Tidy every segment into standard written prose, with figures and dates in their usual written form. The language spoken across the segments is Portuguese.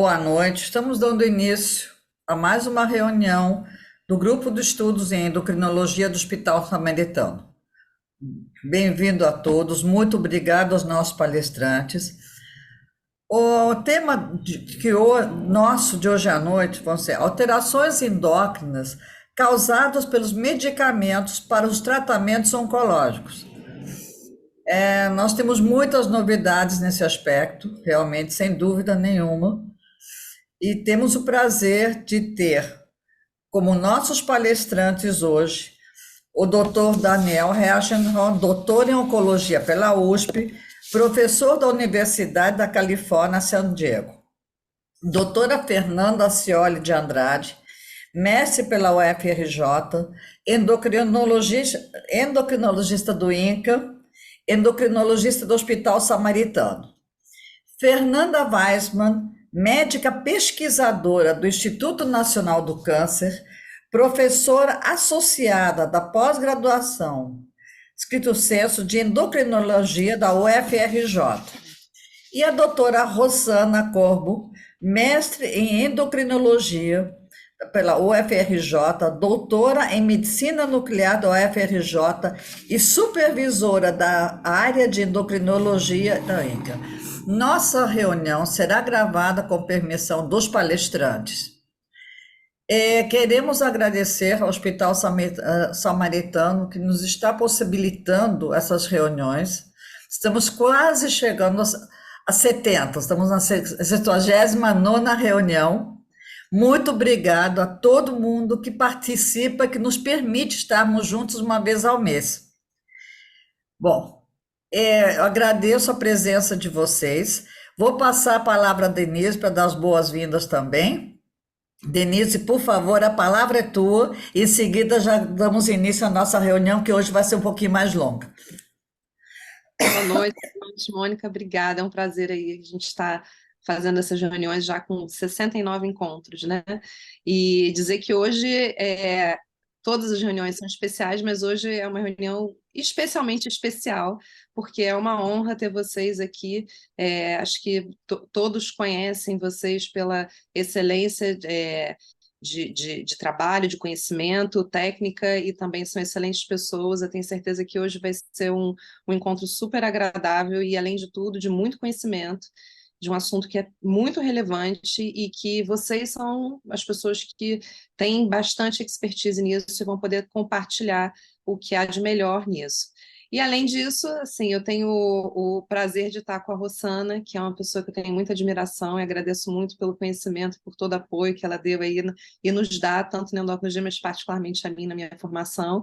Boa noite. Estamos dando início a mais uma reunião do Grupo de Estudos em Endocrinologia do Hospital Samaritano. Bem-vindo a todos, muito obrigado aos nossos palestrantes. O tema nosso de hoje à noite vão ser alterações endócrinas causadas pelos medicamentos para os tratamentos oncológicos. Nós temos muitas novidades nesse aspecto, realmente, sem dúvida nenhuma. E temos o prazer de ter como nossos palestrantes hoje o Dr. Daniel Reichenhorn, doutor em oncologia pela USP, professor da Universidade da Califórnia, San Diego. Doutora Fernanda Scioli de Andrade, mestre pela UFRJ, endocrinologista do INCA, endocrinologista do Hospital Samaritano. Fernanda Weissmann, médica pesquisadora do Instituto Nacional do Câncer, professora associada da pós-graduação, escrito senso de endocrinologia da UFRJ. E a doutora Rosana Corbo, mestre em endocrinologia pela UFRJ, doutora em medicina nuclear da UFRJ e supervisora da área de endocrinologia da INCA. Nossa reunião será gravada com permissão dos palestrantes. Queremos agradecer ao Hospital Samaritano que nos está possibilitando essas reuniões. Estamos quase chegando a 70, estamos na 79ª reunião. Muito obrigado a todo mundo que participa, que nos permite estarmos juntos uma vez ao mês. Bom, eu agradeço a presença de vocês. Vou passar a palavra a Denise para dar as boas-vindas também. Denise, por favor, a palavra é tua. Em seguida, já damos início à nossa reunião, que hoje vai ser um pouquinho mais longa. Boa noite, Mônica. Obrigada. É um prazer aí. A gente está fazendo essas reuniões já com 69 encontros, né? E dizer que hoje todas as reuniões são especiais, mas hoje é uma reunião especialmente especial, porque é uma honra ter vocês aqui. Acho que todos conhecem vocês pela excelência de trabalho, de conhecimento, técnica, e também são excelentes pessoas. Eu tenho certeza que hoje vai ser um encontro super agradável e, além de tudo, de muito conhecimento, de um assunto que é muito relevante e que vocês são as pessoas que têm bastante expertise nisso e vão poder compartilhar o que há de melhor nisso. E, além disso, assim, eu tenho o prazer de estar com a Rosana, que é uma pessoa que eu tenho muita admiração e agradeço muito pelo conhecimento, por todo o apoio que ela deu aí e nos dá, tanto na endocrinologia, mas particularmente a mim, na minha formação.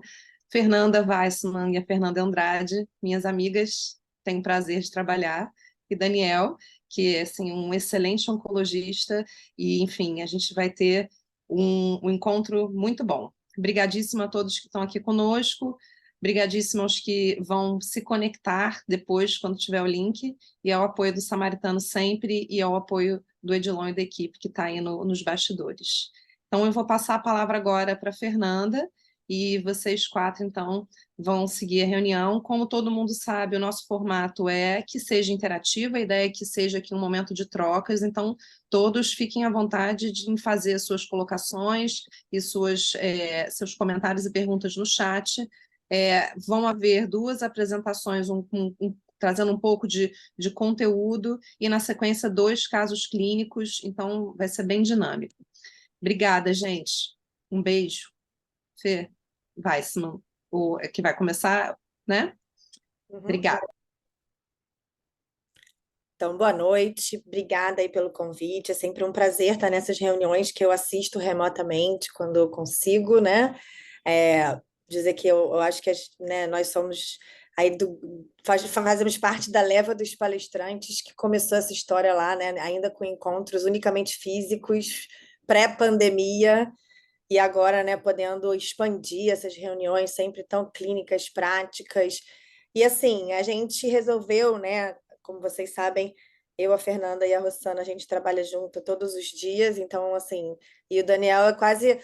Fernanda Weissmann e a Fernanda Andrade, minhas amigas, tenho o prazer de trabalhar, e Daniel, que é assim, um excelente oncologista, e, enfim, a gente vai ter um encontro muito bom. Obrigadíssima a todos que estão aqui conosco, obrigadíssima aos que vão se conectar depois, quando tiver o link, e ao apoio do Samaritano sempre, e ao apoio do Edilon e da equipe que está aí nos bastidores. Então, eu vou passar a palavra agora para a Fernanda, e vocês quatro, então, vão seguir a reunião. Como todo mundo sabe, o nosso formato é que seja interativo, a ideia é que seja aqui um momento de trocas, então todos fiquem à vontade de fazer suas colocações e seus comentários e perguntas no chat. Vão haver duas apresentações, trazendo um pouco de conteúdo, e na sequência 2 casos clínicos, então vai ser bem dinâmico. Obrigada, gente. Um beijo. Fê Weissmann, que vai começar, né? Obrigada. Então, boa noite, obrigada aí pelo convite, é sempre um prazer estar nessas reuniões que eu assisto remotamente, quando eu consigo, né? Dizer que eu acho que né, nós somos aí fazemos parte da leva dos palestrantes que começou essa história lá, né? Ainda com encontros unicamente físicos, pré-pandemia, e agora, né, podendo expandir essas reuniões sempre tão clínicas, práticas. E assim, a gente resolveu, né, como vocês sabem, eu, a Fernanda e a Rosana, a gente trabalha junto todos os dias, então, assim, e o Daniel é quase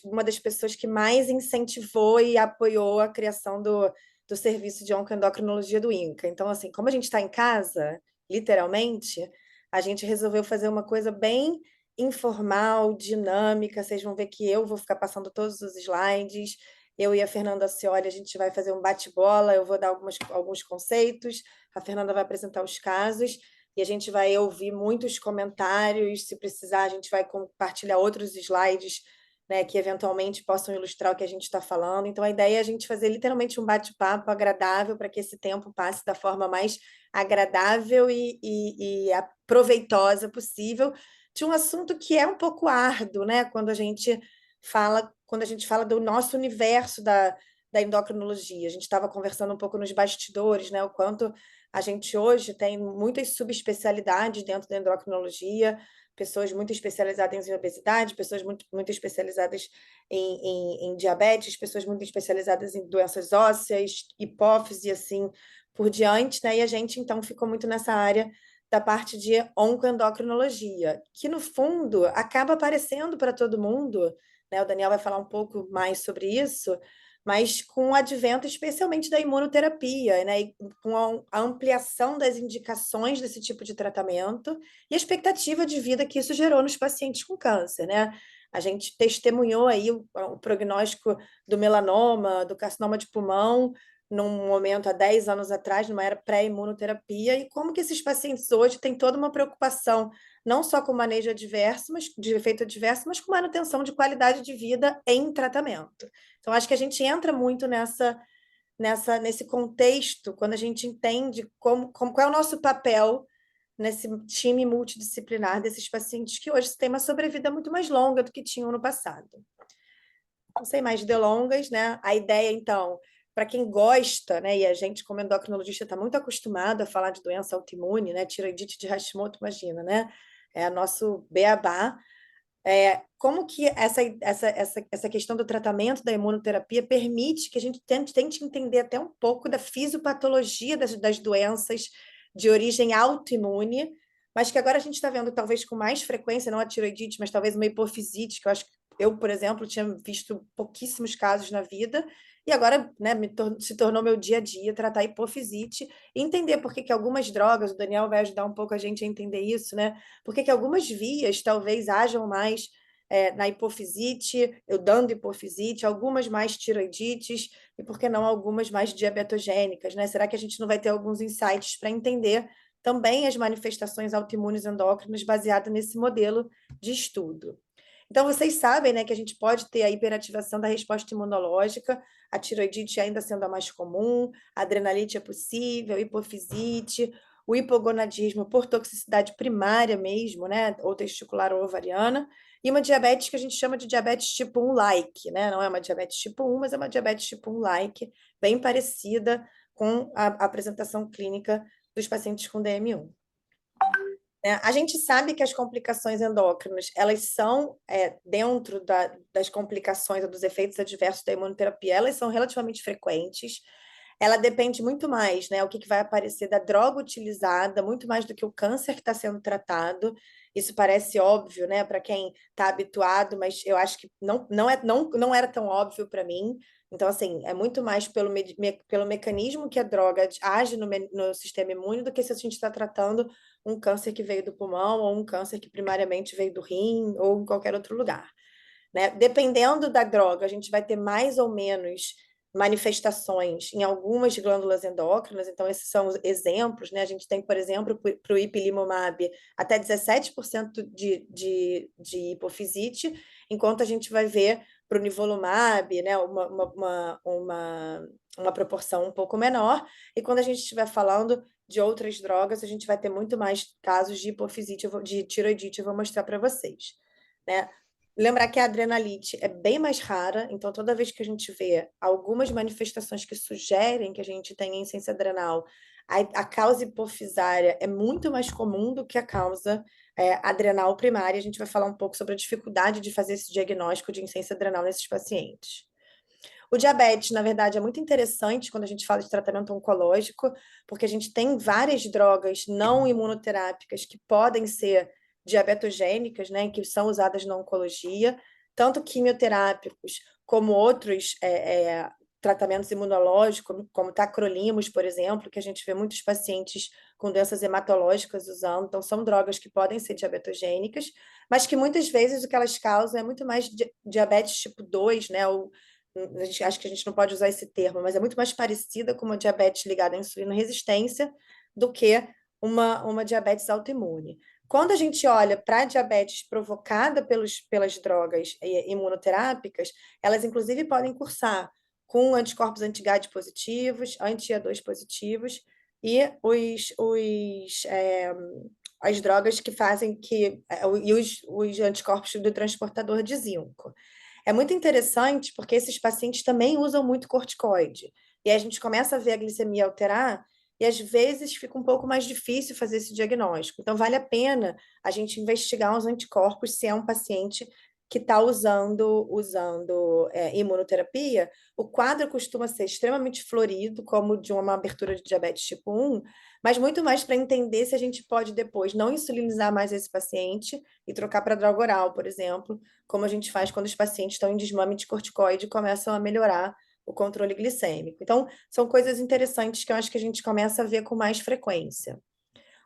uma das pessoas que mais incentivou e apoiou a criação do serviço de oncoendocrinologia do INCA. Então, assim, como a gente está em casa, literalmente, a gente resolveu fazer uma coisa bem informal, dinâmica. Vocês vão ver que eu vou ficar passando todos os slides. Eu e a Fernanda Cioli, a gente vai fazer um bate-bola, eu vou dar alguns conceitos, a Fernanda vai apresentar os casos, e a gente vai ouvir muitos comentários. Se precisar, a gente vai compartilhar outros slides, né, que eventualmente possam ilustrar o que a gente está falando. Então, a ideia é a gente fazer literalmente um bate-papo agradável para que esse tempo passe da forma mais agradável e proveitosa possível, de um assunto que é um pouco árduo, né? Quando a gente fala do nosso universo da endocrinologia. A gente estava conversando um pouco nos bastidores, né? O quanto a gente hoje tem muitas subespecialidades dentro da endocrinologia, pessoas muito especializadas em obesidade, pessoas muito especializadas em diabetes, pessoas muito especializadas em doenças ósseas, hipófise e assim por diante, né? E a gente, então, ficou muito nessa área da parte de oncoendocrinologia, que, no fundo, acaba aparecendo para todo mundo, né? O Daniel vai falar um pouco mais sobre isso, mas com o advento especialmente da imunoterapia, né? E com a ampliação das indicações desse tipo de tratamento e a expectativa de vida que isso gerou nos pacientes com câncer, né? A gente testemunhou aí o prognóstico do melanoma, do carcinoma de pulmão, num momento há 10 anos atrás, numa era pré-imunoterapia, e como que esses pacientes hoje têm toda uma preocupação, não só com manejo adverso, mas de efeito adverso, mas com manutenção de qualidade de vida em tratamento. Então, acho que a gente entra muito nesse contexto, quando a gente entende qual é o nosso papel nesse time multidisciplinar desses pacientes que hoje têm uma sobrevida muito mais longa do que tinham no passado. Não sei mais delongas, né? A ideia, então, para quem gosta, né? E a gente, como endocrinologista, está muito acostumado a falar de doença autoimune, né? Tiroidite de Hashimoto, imagina, né? É nosso beabá. Como que essa questão do tratamento da imunoterapia permite que a gente tente entender até um pouco da fisiopatologia das doenças de origem autoimune, mas que agora a gente está vendo talvez com mais frequência, não a tiroidite, mas talvez uma hipofisite, que eu acho que eu, por exemplo, tinha visto pouquíssimos casos na vida, e agora, né, se tornou meu dia a dia tratar hipofisite e entender por que algumas drogas, o Daniel vai ajudar um pouco a gente a entender isso, né? Por que algumas vias talvez hajam mais na hipofisite, eu dando hipofisite, algumas mais tiroidites, e por que não algumas mais diabetogênicas, né? Será que a gente não vai ter alguns insights para entender também as manifestações autoimunes endócrinas baseado nesse modelo de estudo? Então, vocês sabem, né, que a gente pode ter a hiperativação da resposta imunológica, a tiroidite ainda sendo a mais comum, a adrenalite é possível, hipofisite, o hipogonadismo por toxicidade primária mesmo, né, ou testicular ou ovariana, e uma diabetes que a gente chama de diabetes tipo 1-like, né? Não é uma diabetes tipo 1, mas é uma diabetes tipo 1-like, bem parecida com a apresentação clínica dos pacientes com DM1. A gente sabe que as complicações endócrinas, elas são, dentro das complicações ou dos efeitos adversos da imunoterapia, elas são relativamente frequentes. Ela depende muito mais, né, o que vai aparecer da droga utilizada, muito mais do que o câncer que está sendo tratado. Isso parece óbvio, né, para quem está habituado, mas eu acho que não era tão óbvio para mim. Então, assim, é muito mais pelo mecanismo que a droga age no sistema imune do que se a gente está tratando um câncer que veio do pulmão ou um câncer que primariamente veio do rim ou em qualquer outro lugar, né? Dependendo da droga, a gente vai ter mais ou menos manifestações em algumas glândulas endócrinas, então esses são os exemplos, né? A gente tem, por exemplo, para o ipilimumab, até 17% de hipofisite, enquanto a gente vai ver para o nivolumab, né, uma proporção um pouco menor, e quando a gente estiver falando de outras drogas, a gente vai ter muito mais casos de hipofisite, de tiroidite, eu vou mostrar para vocês, né? Lembrar que a adrenalite é bem mais rara, então toda vez que a gente vê algumas manifestações que sugerem que a gente tenha insuficiência adrenal, a causa hipofisária é muito mais comum do que a causa adrenal primária. A gente vai falar um pouco sobre a dificuldade de fazer esse diagnóstico de insuficiência adrenal nesses pacientes. O diabetes, na verdade, é muito interessante quando a gente fala de tratamento oncológico, porque a gente tem várias drogas não imunoterápicas que podem ser diabetogênicas, né, que são usadas na oncologia, tanto quimioterápicos como outros tratamentos imunológicos, como tacrolimus, por exemplo, que a gente vê muitos pacientes com doenças hematológicas usando, então são drogas que podem ser diabetogênicas, mas que muitas vezes o que elas causam é muito mais diabetes tipo 2, né? Ou, acho que a gente não pode usar esse termo, mas é muito mais parecida com uma diabetes ligada à insulina resistência do que uma diabetes autoimune. Quando a gente olha para a diabetes provocada pelas drogas imunoterápicas, elas inclusive podem cursar com anticorpos anti-GAD positivos, anti-E2 positivos e as drogas que fazem e os anticorpos do transportador de zinco. É muito interessante porque esses pacientes também usam muito corticoide. E aí a gente começa a ver a glicemia alterar e às vezes fica um pouco mais difícil fazer esse diagnóstico. Então, vale a pena a gente investigar os anticorpos se é um paciente que está usando imunoterapia. O quadro costuma ser extremamente florido, como de uma abertura de diabetes tipo 1, mas muito mais para entender se a gente pode depois não insulinizar mais esse paciente e trocar para droga oral, por exemplo, como a gente faz quando os pacientes estão em desmame de corticoide e começam a melhorar o controle glicêmico. Então, são coisas interessantes que eu acho que a gente começa a ver com mais frequência.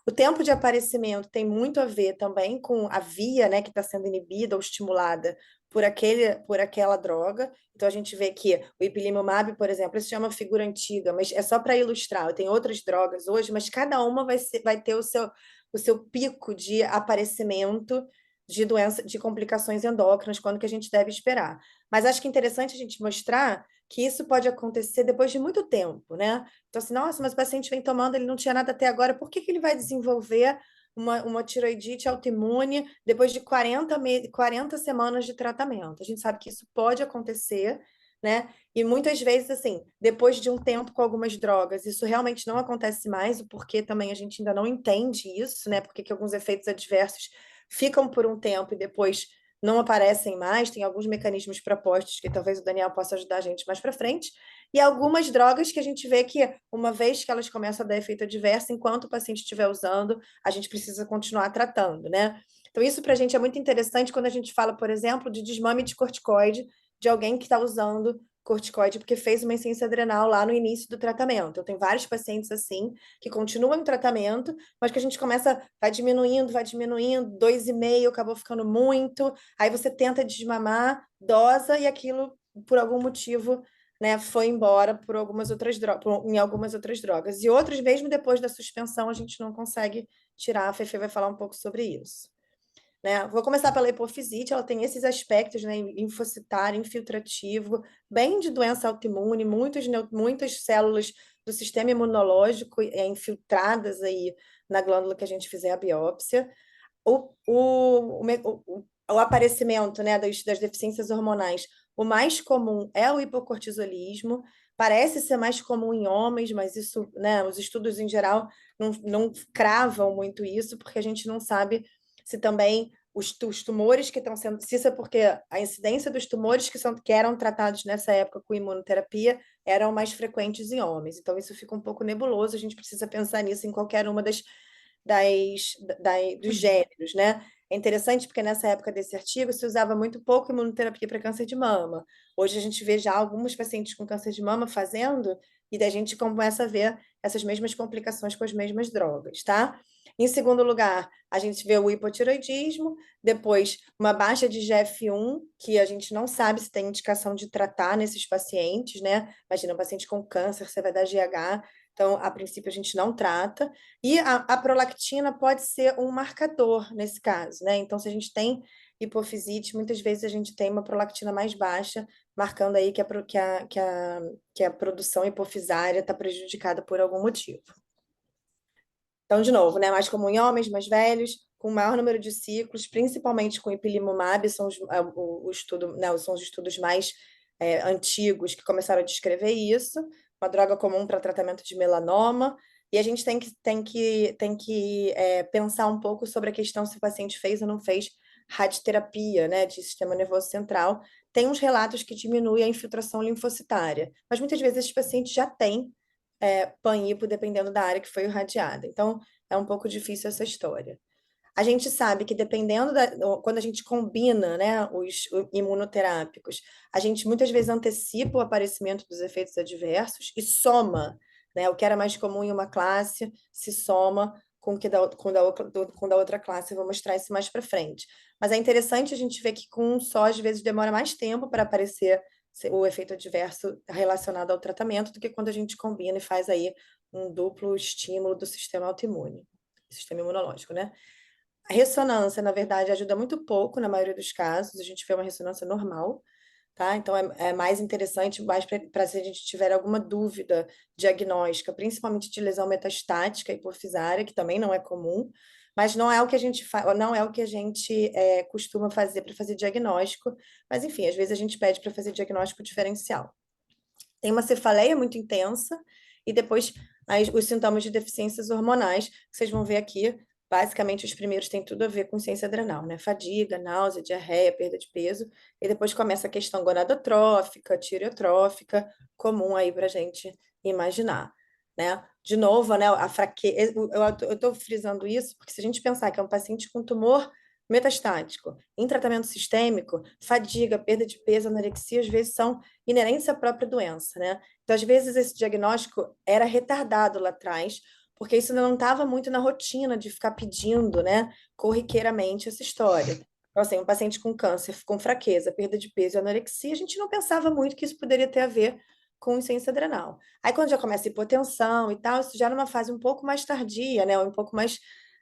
O tempo de aparecimento tem muito a ver também com a via, né, que está sendo inibida ou estimulada por aquela droga. Então, a gente vê que o ipilimumab, por exemplo, isso é uma figura antiga, mas é só para ilustrar. Tem outras drogas hoje, mas cada uma vai ter o seu pico de aparecimento de doença, de complicações endócrinas, quando que a gente deve esperar. Mas acho que é interessante a gente mostrar que isso pode acontecer depois de muito tempo, né? Então, assim, nossa, mas o paciente vem tomando, ele não tinha nada até agora, por que ele vai desenvolver uma tiroidite autoimune depois de 40 semanas de tratamento? A gente sabe que isso pode acontecer, né? E muitas vezes, assim, depois de um tempo com algumas drogas, isso realmente não acontece mais, o porquê também a gente ainda não entende isso, né? Porque que alguns efeitos adversos ficam por um tempo e depois não aparecem mais, tem alguns mecanismos propostos que talvez o Daniel possa ajudar a gente mais para frente, e algumas drogas que a gente vê que, uma vez que elas começam a dar efeito adverso, enquanto o paciente estiver usando, a gente precisa continuar tratando, né? Então, isso para a gente é muito interessante quando a gente fala, por exemplo, de desmame de corticoide de alguém que está usando corticoide porque fez uma insuficiência adrenal lá no início do tratamento. Eu tenho vários pacientes assim, que continuam em tratamento, mas que a gente começa, vai diminuindo, 2,5, acabou ficando muito, aí você tenta desmamar, dosa, e aquilo, por algum motivo, né, foi embora por em algumas outras drogas. E outros, mesmo depois da suspensão, a gente não consegue tirar. A Fefe vai falar um pouco sobre isso. Né? Vou começar pela hipofisite, ela tem esses aspectos, né, linfocitário, infiltrativo, bem de doença autoimune, muitas células do sistema imunológico infiltradas aí na glândula que a gente fizer a biópsia. O aparecimento, né, das deficiências hormonais, o mais comum é o hipocortisolismo, parece ser mais comum em homens, mas isso, né, os estudos em geral não cravam muito isso, porque a gente não sabe se também os tumores que estão sendo, se isso é porque a incidência dos tumores que eram tratados nessa época com imunoterapia eram mais frequentes em homens. Então, isso fica um pouco nebuloso, a gente precisa pensar nisso em qualquer uma dos gêneros, né? É interessante porque nessa época desse artigo se usava muito pouco imunoterapia para câncer de mama. Hoje a gente vê já alguns pacientes com câncer de mama fazendo, e daí a gente começa a ver essas mesmas complicações com as mesmas drogas, tá? Em segundo lugar, a gente vê o hipotiroidismo, depois uma baixa de GF1, que a gente não sabe se tem indicação de tratar nesses pacientes, né? Imagina, um paciente com câncer, você vai dar GH, então, a princípio, a gente não trata. E a prolactina pode ser um marcador nesse caso, né? Então, se a gente tem hipofisite, muitas vezes a gente tem uma prolactina mais baixa, marcando aí que a produção hipofisária está prejudicada por algum motivo. Então, de novo, né? Mais comum em homens mais velhos, com maior número de ciclos, principalmente com ipilimumab, são os estudos mais antigos que começaram a descrever isso, uma droga comum para tratamento de melanoma, e a gente tem que pensar um pouco sobre a questão se o paciente fez ou não fez radioterapia, né, de sistema nervoso central. Tem uns relatos que diminui a infiltração linfocitária, mas muitas vezes esses pacientes já têm pan-hipo, dependendo da área que foi irradiada. Então, é um pouco difícil essa história. A gente sabe que quando a gente combina, né, os imunoterápicos, a gente muitas vezes antecipa o aparecimento dos efeitos adversos e soma né? O que era mais comum em uma classe se soma com o que com da outra classe. Eu vou mostrar isso mais para frente. Mas é interessante a gente ver que com um só, às vezes, demora mais tempo para aparecer o efeito adverso relacionado ao tratamento do que quando a gente combina e faz aí um duplo estímulo do sistema autoimune, sistema imunológico, né? A ressonância, na verdade, ajuda muito pouco na maioria dos casos, a gente vê uma ressonância normal, tá? Então é mais interessante, mais para se a gente tiver alguma dúvida diagnóstica, principalmente de lesão metastática hipofisária, que também não é comum, mas não é o que a gente não é o que a gente costuma fazer para fazer diagnóstico, mas enfim, às vezes a gente pede para fazer diagnóstico diferencial. Tem uma cefaleia muito intensa e depois os sintomas de deficiências hormonais, que vocês vão ver aqui. Basicamente, os primeiros têm tudo a ver com insuficiência adrenal, né? Fadiga, náusea, diarreia, perda de peso. E depois começa a questão gonadotrófica, tireotrófica, comum aí para a gente imaginar, né? De novo, né? A fraqueza. Eu estou frisando isso porque se a gente pensar que é um paciente com tumor metastático, em tratamento sistêmico, fadiga, perda de peso, anorexia, às vezes são inerentes à própria doença, né? Então, às vezes, esse diagnóstico era retardado lá atrás, porque isso não estava muito na rotina de ficar pedindo, né, corriqueiramente essa história. Então, assim, um paciente com câncer, com fraqueza, perda de peso e anorexia, a gente não pensava muito que isso poderia ter a ver com insuficiência adrenal. Aí, quando já começa a hipotensão e tal, isso já numa fase um pouco mais tardia, né, ou um pouco mais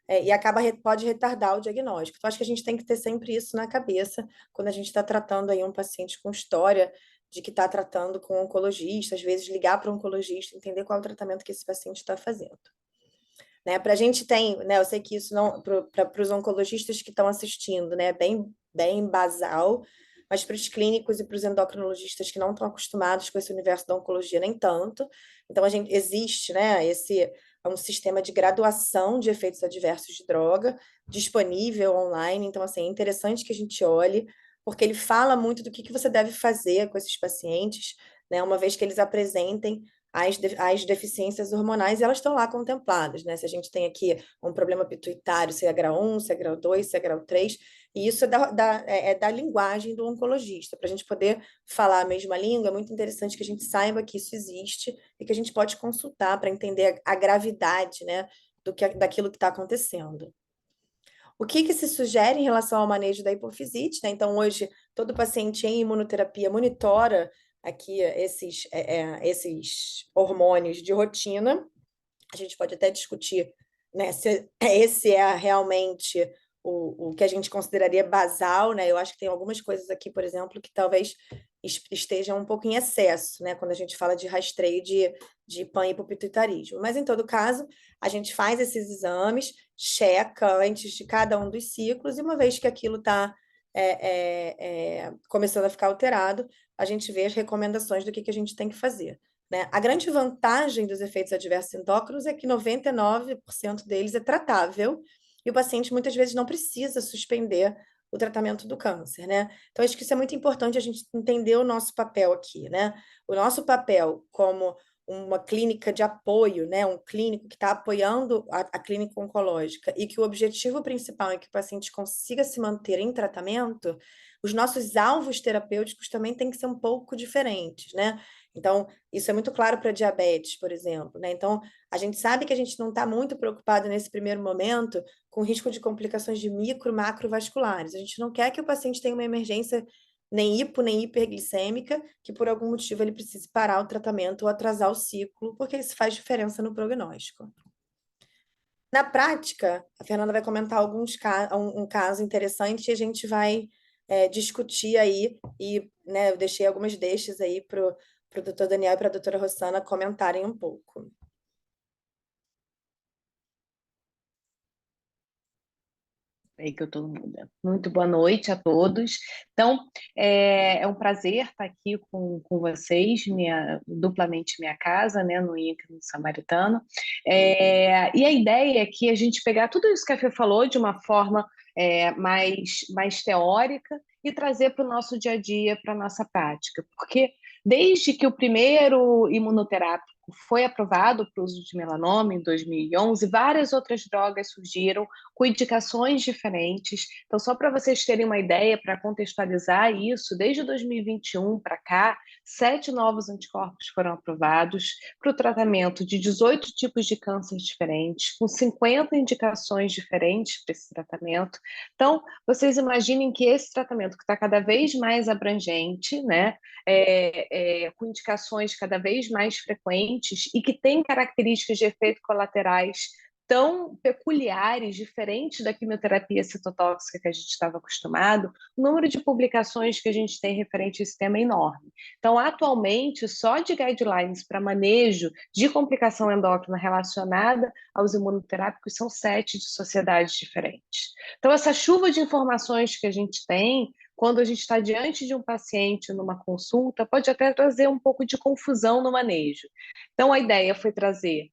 e pode retardar o diagnóstico. Então, acho que a gente tem que ter sempre isso na cabeça quando a gente está tratando aí um paciente com história de que está tratando com um oncologista, às vezes ligar para um oncologista, entender qual é o tratamento que esse paciente está fazendo. Né, para a gente tem, né, eu sei que isso não, para os oncologistas que estão assistindo, né, é bem basal, mas para os clínicos e para os endocrinologistas que não estão acostumados com esse universo da oncologia, nem tanto. Então, existe, né, um sistema de graduação de efeitos adversos de droga disponível online. Então, assim, é interessante que a gente olhe, porque ele fala muito do que você deve fazer com esses pacientes, né, uma vez que eles apresentem as deficiências hormonais, elas estão lá contempladas, né? Se a gente tem aqui um problema pituitário, se é grau 1, se é grau 2, se é grau 3, e isso é da linguagem do oncologista. Para a gente poder falar a mesma língua, é muito interessante que a gente saiba que isso existe e que a gente pode consultar para entender a gravidade, né, daquilo que está acontecendo. O que se sugere em relação ao manejo da hipofisite, né? Então, hoje, todo paciente em imunoterapia monitora aqui esses hormônios de rotina. A gente pode até discutir, né, se esse é realmente o que a gente consideraria basal, né? Eu acho que tem algumas coisas aqui, por exemplo, que talvez estejam um pouco em excesso, né? Quando a gente fala de rastreio de panhipopituitarismo. Mas, em todo caso, a gente faz esses exames, checa antes de cada um dos ciclos, e uma vez que aquilo está começando a ficar alterado, a gente vê as recomendações do que a gente tem que fazer. Né? A grande vantagem dos efeitos adversos endócrinos é que 99% deles é tratável e o paciente muitas vezes não precisa suspender o tratamento do câncer, né? Então, acho que isso é muito importante a gente entender o nosso papel aqui, né? O nosso papel como uma clínica de apoio, né? Um clínico que está apoiando a clínica oncológica e que o objetivo principal é que o paciente consiga se manter em tratamento, os nossos alvos terapêuticos também têm que ser um pouco diferentes, né? Então, isso é muito claro para diabetes, por exemplo, né? Então, a gente sabe que a gente não está muito preocupado nesse primeiro momento com risco de complicações de micro, macrovasculares. A gente não quer que o paciente tenha uma emergência nem hipo, nem hiperglicêmica, que por algum motivo ele precise parar o tratamento ou atrasar o ciclo, porque isso faz diferença no prognóstico. Na prática, a Fernanda vai comentar um caso interessante e a gente vai discutir aí, e né, eu deixei algumas deixas aí para o doutor Daniel e para a doutora Rossana comentarem um pouco. Aí que eu estou muda. Muito boa noite a todos. Então, é um prazer estar aqui com vocês, duplamente minha casa, né, no INCA, no Samaritano. E a ideia é que a gente pegar tudo isso que a Fê falou de uma forma mais teórica e trazer para o nosso dia a dia, para a nossa prática. Porque desde que o primeiro imunoterápico foi aprovado para o uso de melanoma em 2011, várias outras drogas surgiram com indicações diferentes. Então, só para vocês terem uma ideia, para contextualizar isso, desde 2021 para cá, 7 novos anticorpos foram aprovados para o tratamento de 18 tipos de câncer diferentes, com 50 indicações diferentes para esse tratamento. Então, vocês imaginem que esse tratamento que está cada vez mais abrangente, né, com indicações cada vez mais frequentes e que tem características de efeitos colaterais tão peculiares, diferentes da quimioterapia citotóxica que a gente estava acostumado, o número de publicações que a gente tem referente a esse tema é enorme. Então, atualmente, só de guidelines para manejo de complicação endócrina relacionada aos imunoterápicos são 7 de sociedades diferentes. Então, essa chuva de informações que a gente tem, quando a gente está diante de um paciente numa consulta, pode até trazer um pouco de confusão no manejo. Então, a ideia foi trazer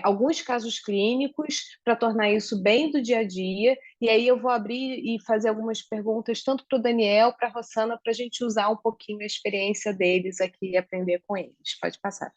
alguns casos clínicos para tornar isso bem do dia a dia, e aí eu vou abrir e fazer algumas perguntas tanto para o Daniel, para a Rossana, para a gente usar um pouquinho a experiência deles aqui e aprender com eles. Pode passar.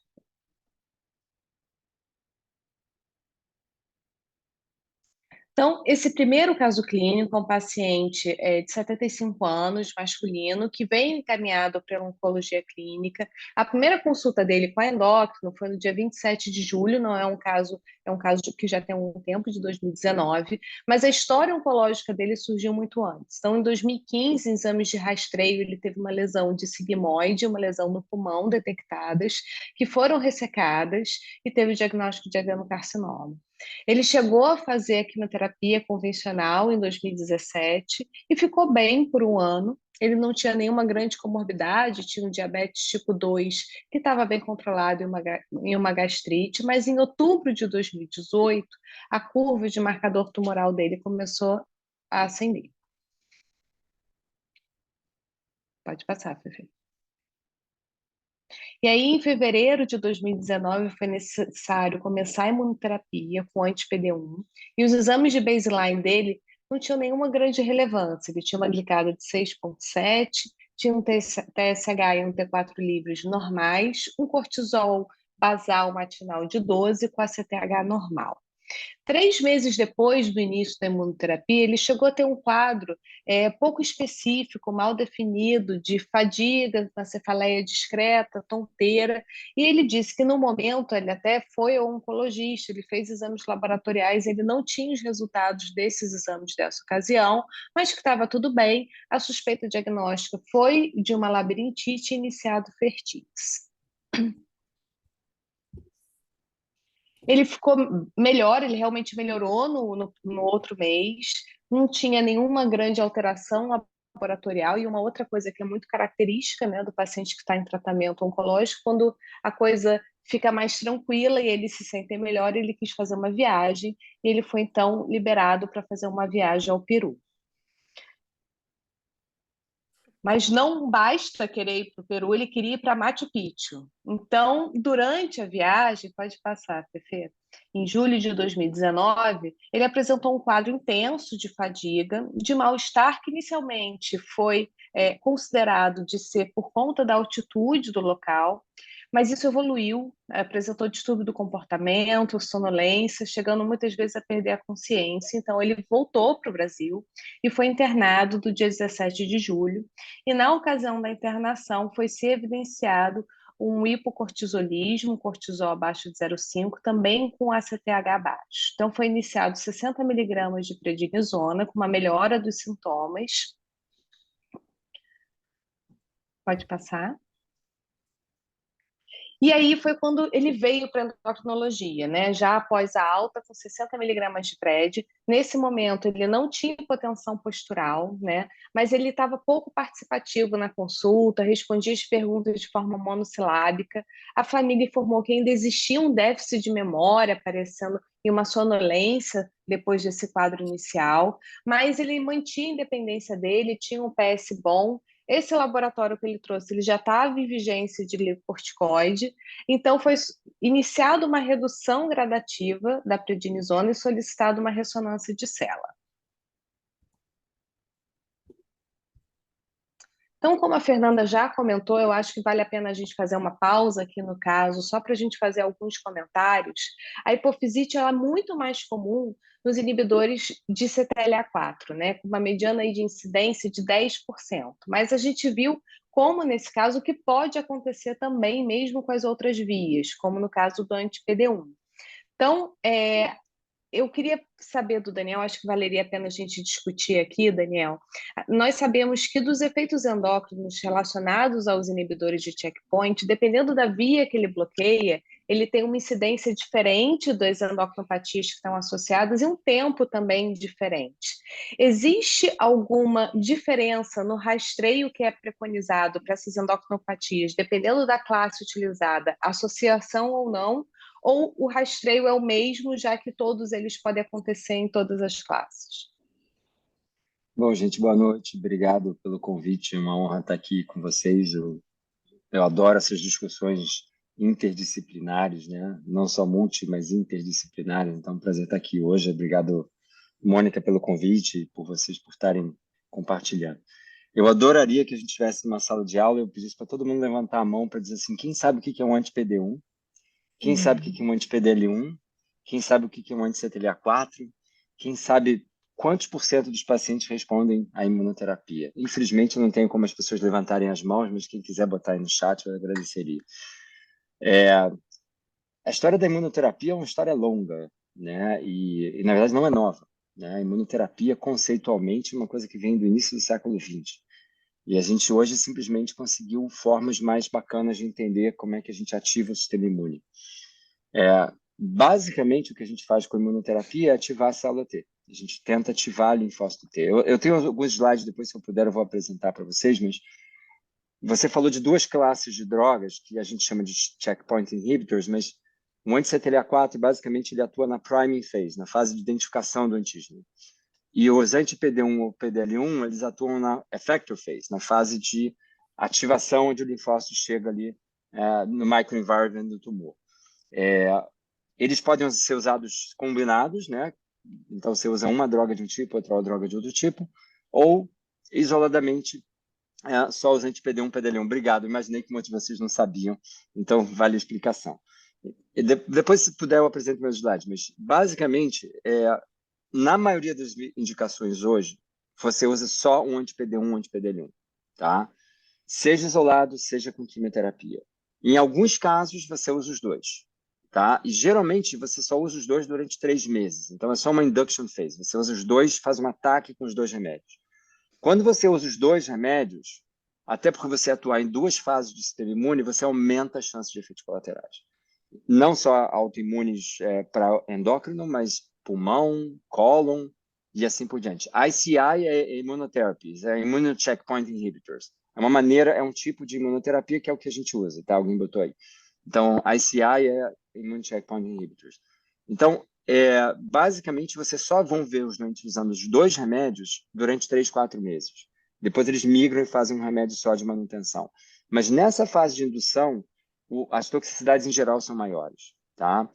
Então, esse primeiro caso clínico é um paciente de 75 anos, masculino, que vem encaminhado para a oncologia clínica. A primeira consulta dele com a endócrino foi no dia 27 de julho, não é um caso, é um caso que já tem um tempo, de 2019, mas a história oncológica dele surgiu muito antes. Então, em 2015, em exames de rastreio, ele teve uma lesão de sigmoide, uma lesão no pulmão detectadas, que foram ressecadas e teve o diagnóstico de adenocarcinoma. Ele chegou a fazer a quimioterapia convencional em 2017 e ficou bem por um ano. Ele não tinha nenhuma grande comorbidade, tinha um diabetes tipo 2 que estava bem controlado em uma gastrite, mas em outubro de 2018, a curva de marcador tumoral dele começou a ascender. Pode passar, Fefe. E aí, em fevereiro de 2019, foi necessário começar a imunoterapia com anti-PD-1, e os exames de baseline dele não tinham nenhuma grande relevância. Ele tinha uma glicada de 6,7, tinha um TSH e um T4 livres normais, um cortisol basal matinal de 12 com a CTH normal. 3 meses depois do início da imunoterapia, ele chegou a ter um quadro pouco específico, mal definido, de fadiga, uma cefaleia discreta, tonteira, e ele disse que no momento ele até foi ao oncologista, ele fez exames laboratoriais, ele não tinha os resultados desses exames dessa ocasião, mas que estava tudo bem, a suspeita diagnóstica foi de uma labirintite iniciado Fertix. Ele ficou melhor, ele realmente melhorou no outro mês, não tinha nenhuma grande alteração laboratorial, e uma outra coisa que é muito característica, né, do paciente que está em tratamento oncológico, quando a coisa fica mais tranquila e ele se sente melhor, ele quis fazer uma viagem, e ele foi então liberado para fazer uma viagem ao Peru. Mas não basta querer ir para o Peru, ele queria ir para Machu Picchu. Então, durante a viagem, pode passar, Fefe, em julho de 2019, ele apresentou um quadro intenso de fadiga, de mal-estar, que inicialmente foi considerado de ser por conta da altitude do local, mas isso evoluiu, apresentou distúrbio do comportamento, sonolência, chegando muitas vezes a perder a consciência. Então, ele voltou para o Brasil e foi internado do dia 17 de julho. E na ocasião da internação foi se evidenciado um hipocortisolismo, cortisol abaixo de 0,5, também com ACTH baixo. Então foi iniciado 60 miligramas de prednisona, com uma melhora dos sintomas. Pode passar. E aí foi quando ele veio para a endocrinologia, né? Já após a alta com 60 miligramas de pred. Nesse momento ele não tinha hipotensão postural, né? Mas ele estava pouco participativo na consulta, respondia as perguntas de forma monossilábica. A família informou que ainda existia um déficit de memória, aparecendo em uma sonolência depois desse quadro inicial, mas ele mantinha a independência dele, tinha um PS bom. Esse laboratório que ele trouxe, ele já estava em vigência de glicocorticoide, então foi iniciada uma redução gradativa da prednisona e solicitada uma ressonância de célula. Então, como a Fernanda já comentou, eu acho que vale a pena a gente fazer uma pausa aqui no caso, só para a gente fazer alguns comentários. A hipofisite ela é muito mais comum nos inibidores de CTLA-4, né, com uma mediana aí de incidência de 10%. Mas a gente viu como, nesse caso, que pode acontecer também, mesmo com as outras vias, como no caso do anti-PD1. Então, eu queria saber do Daniel, acho que valeria a pena a gente discutir aqui, Daniel. Nós sabemos que dos efeitos endócrinos relacionados aos inibidores de checkpoint, dependendo da via que ele bloqueia, ele tem uma incidência diferente das endocrinopatias que estão associadas e um tempo também diferente. Existe alguma diferença no rastreio que é preconizado para essas endocrinopatias, dependendo da classe utilizada, associação ou não? Ou o rastreio é o mesmo, já que todos eles podem acontecer em todas as classes? Bom, gente, boa noite. Obrigado pelo convite. É uma honra estar aqui com vocês. Eu adoro essas discussões interdisciplinares, né? Não só mas interdisciplinares. Então, é um prazer estar aqui hoje. Obrigado, Mônica, pelo convite e por vocês por estarem compartilhando. Eu adoraria que a gente estivesse numa sala de aula e eu pedisse para todo mundo levantar a mão para dizer assim, quem sabe o que é um anti-PD1? Quem sabe o que é um anti-PDL1? Quem sabe o que é um anti-CTLA-4? Quem sabe quantos % dos pacientes respondem à imunoterapia? Infelizmente, eu não tenho como as pessoas levantarem as mãos, mas quem quiser botar aí no chat, eu agradeceria. A história da imunoterapia é uma história longa, né? E na verdade, não é nova, né? A imunoterapia, conceitualmente, é uma coisa que vem do início do século XX. E a gente hoje simplesmente conseguiu formas mais bacanas de entender como é que a gente ativa o sistema imune. Basicamente, o que a gente faz com a imunoterapia é ativar a célula T. A gente tenta ativar a linfócito T. Eu tenho alguns slides, depois, se eu puder, eu vou apresentar para vocês, mas você falou de duas classes de drogas que a gente chama de checkpoint inhibitors, mas o anti-CTLA-4, basicamente, ele atua na priming phase, na fase de identificação do antígeno. E os anti-PD1 ou PDL1, eles atuam na effector phase, na fase de ativação, onde o linfócito chega ali no microenvironment do tumor. Eles podem ser usados combinados, né? Então, você usa uma droga de um tipo, outra droga de outro tipo, ou isoladamente, só os anti-PD1, PDL1. Obrigado, imaginei que muitos de vocês não sabiam, então vale a explicação. Depois, se puder, eu apresento meus slides, mas basicamente, na maioria das indicações hoje, você usa só um anti-PD1, um anti-PDL1, tá? Seja isolado, seja com quimioterapia. Em alguns casos, você usa os dois, tá? E geralmente, você só usa os dois durante 3 meses. Então, é só uma induction phase. Você usa os dois, faz um ataque com os 2 remédios. Quando você usa os 2 remédios, até porque você atuar em 2 fases do sistema imune, você aumenta as chances de efeitos colaterais. Não só autoimunes para endócrino, mas pulmão, cólon e assim por diante. ICI é immunotherapies, é Immune Checkpoint Inhibitors. É um tipo de imunoterapia que é o que a gente usa, tá? Alguém botou aí. Então, ICI é Immune Checkpoint Inhibitors. Então, basicamente, vocês só vão ver os doentes usando os 2 remédios durante 3, 4 meses. Depois eles migram e fazem um remédio só de manutenção. Mas nessa fase de indução, as toxicidades em geral são maiores, tá?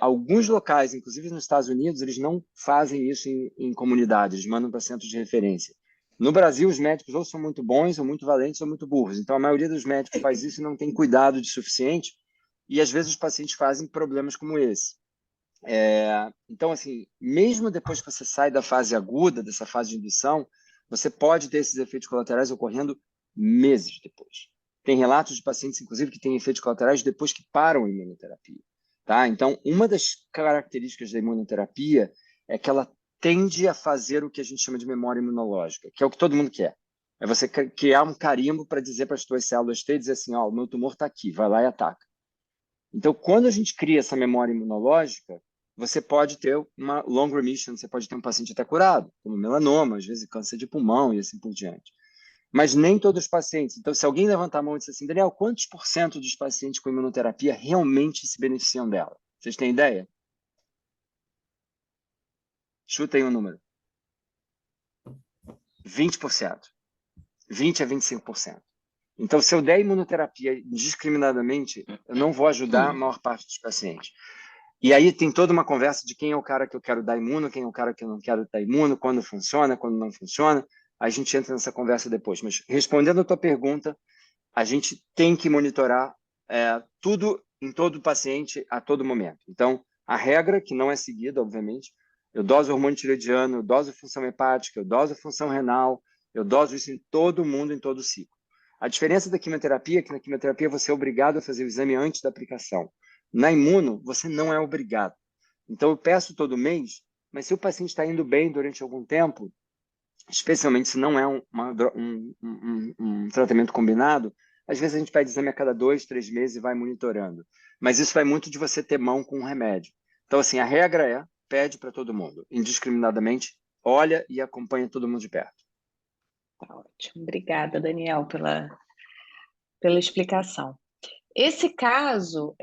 Alguns locais, inclusive nos Estados Unidos, eles não fazem isso em comunidade, eles mandam para centros de referência. No Brasil, os médicos ou são muito bons, ou muito valentes, ou muito burros. Então, a maioria dos médicos faz isso e não tem cuidado de suficiente, e às vezes os pacientes fazem problemas como esse. Então, assim, mesmo depois que você sai da fase aguda, dessa fase de indução, você pode ter esses efeitos colaterais ocorrendo meses depois. Tem relatos de pacientes, inclusive, que têm efeitos colaterais depois que param a imunoterapia. Tá? Então, uma das características da imunoterapia é que ela tende a fazer o que a gente chama de memória imunológica, que é o que todo mundo quer. É você criar um carimbo para dizer para as suas células T, dizer assim, o meu tumor está aqui, vai lá e ataca. Então, quando a gente cria essa memória imunológica, você pode ter uma long remission, você pode ter um paciente até curado, como melanoma, às vezes câncer de pulmão e assim por diante. Mas nem todos os pacientes. Então, se alguém levantar a mão e disser assim, Daniel, quantos % dos pacientes com imunoterapia realmente se beneficiam dela? Vocês têm ideia? Chutem um número. 20%. 20% a 25%. Então, se eu der imunoterapia indiscriminadamente, eu não vou ajudar a maior parte dos pacientes. E aí tem toda uma conversa de quem é o cara que eu quero dar imuno, quem é o cara que eu não quero dar imuno, quando funciona, quando não funciona. a gente entra nessa conversa depois. Mas respondendo a tua pergunta, a gente tem que monitorar tudo em todo paciente a todo momento. Então, a regra, que não é seguida, obviamente, eu doso hormônio tireoidiano, eu doso função hepática, eu doso função renal, eu doso isso em todo mundo, em todo ciclo. A diferença da quimioterapia é que na quimioterapia você é obrigado a fazer o exame antes da aplicação. Na imuno, você não é obrigado. Então, eu peço todo mês, mas se o paciente está indo bem durante algum tempo, especialmente se não é um tratamento combinado, às vezes a gente pede exame a cada 2, 3 meses e vai monitorando. Mas isso vai muito de você ter mão com o remédio. Então, assim, a regra é, pede para todo mundo, indiscriminadamente, olha e acompanha todo mundo de perto. Tá ótimo. Obrigada, Daniel, pela explicação. Esse caso,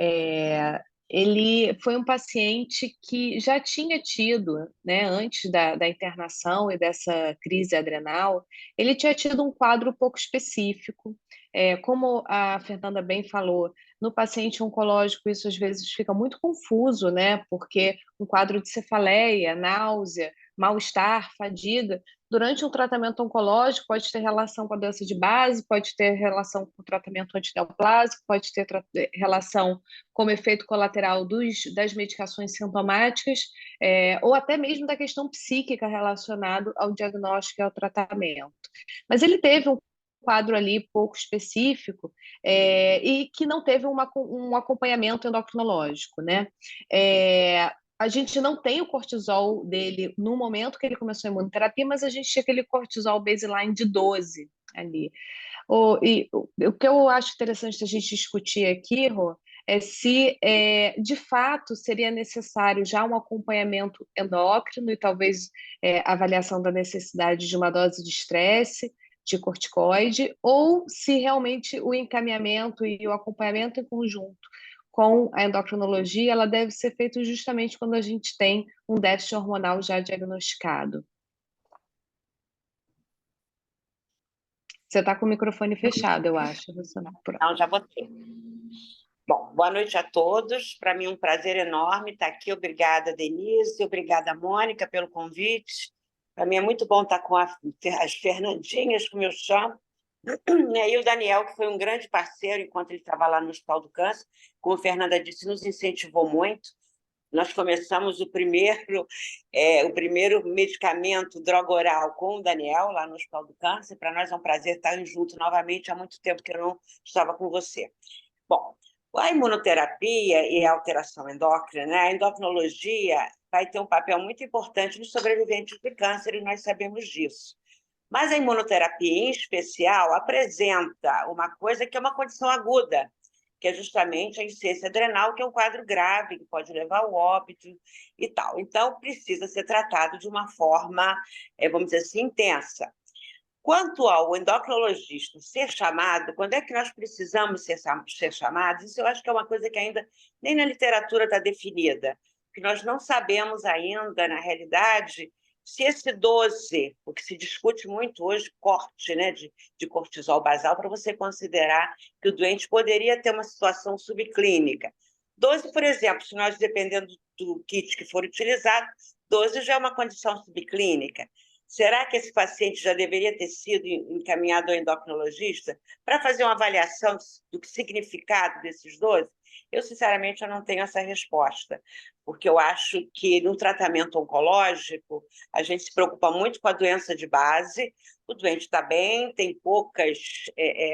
ele foi um paciente que já tinha tido, né, antes da internação e dessa crise adrenal, ele tinha tido um quadro pouco específico. Como a Fernanda bem falou, no paciente oncológico isso às vezes fica muito confuso, né, porque um quadro de cefaleia, náusea, mal-estar, fadiga, durante um tratamento oncológico pode ter relação com a doença de base, pode ter relação com o tratamento antineoplásico, pode ter relação como efeito colateral das medicações sintomáticas, ou até mesmo da questão psíquica relacionada ao diagnóstico e ao tratamento. Mas ele teve um quadro ali pouco específico e que não teve um acompanhamento endocrinológico, né? A gente não tem o cortisol dele no momento que ele começou a imunoterapia, mas a gente tinha aquele cortisol baseline de 12 ali. O que eu acho interessante a gente discutir aqui, Rô, é se de fato seria necessário já um acompanhamento endócrino e talvez avaliação da necessidade de uma dose de estresse, de corticoide, ou se realmente o encaminhamento e o acompanhamento em conjunto com a endocrinologia, ela deve ser feito justamente quando a gente tem um déficit hormonal já diagnosticado. Você está com o microfone fechado, eu acho. Não, já botei. Bom, boa noite a todos. Para mim é um prazer enorme estar aqui. Obrigada, Denise. Obrigada, Mônica, pelo convite. Para mim é muito bom estar com as Fernandinhas, como eu chamo, e o Daniel, que foi um grande parceiro enquanto ele estava lá no Hospital do Câncer. Como a Fernanda disse, nos incentivou muito. Nós começamos o primeiro medicamento, droga oral, com o Daniel, lá no Hospital do Câncer. Para nós é um prazer estar junto novamente. Há muito tempo que eu não estava com você. Bom, a imunoterapia e a alteração endócrina, né? A endocrinologia vai ter um papel muito importante nos sobreviventes de câncer, e nós sabemos disso. Mas a imunoterapia, em especial, apresenta uma coisa que é uma condição aguda, que é justamente a insuficiência adrenal, que é um quadro grave, que pode levar ao óbito e tal. Então, precisa ser tratado de uma forma, vamos dizer assim, intensa. Quanto ao endocrinologista ser chamado, quando é que nós precisamos ser chamados? Isso eu acho que é uma coisa que ainda nem na literatura está definida, que nós não sabemos ainda, na realidade, se esse 12, o que se discute muito hoje, corte, né, de cortisol basal, para você considerar que o doente poderia ter uma situação subclínica. 12, por exemplo, se nós, dependendo do kit que for utilizado, 12 já é uma condição subclínica. Será que esse paciente já deveria ter sido encaminhado ao endocrinologista para fazer uma avaliação do significado desses 12? Eu, sinceramente, eu não tenho essa resposta, porque eu acho que no tratamento oncológico a gente se preocupa muito com a doença de base, o doente está bem, tem poucas,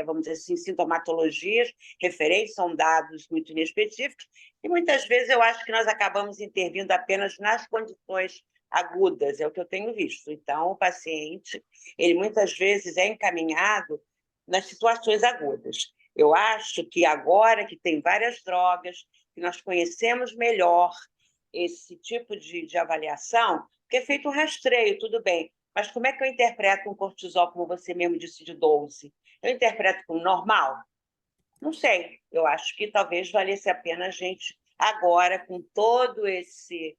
vamos dizer assim, sintomatologias referentes, são dados muito inespecíficos, e muitas vezes eu acho que nós acabamos intervindo apenas nas condições agudas, é o que eu tenho visto. Então, o paciente, ele muitas vezes é encaminhado nas situações agudas. Eu acho que agora que tem várias drogas, que nós conhecemos melhor esse tipo de avaliação, porque é feito um rastreio, tudo bem, mas como é que eu interpreto um cortisol, como você mesmo disse, de 12? Eu interpreto como normal? Não sei. Eu acho que talvez valesse a pena a gente, agora, com todo esse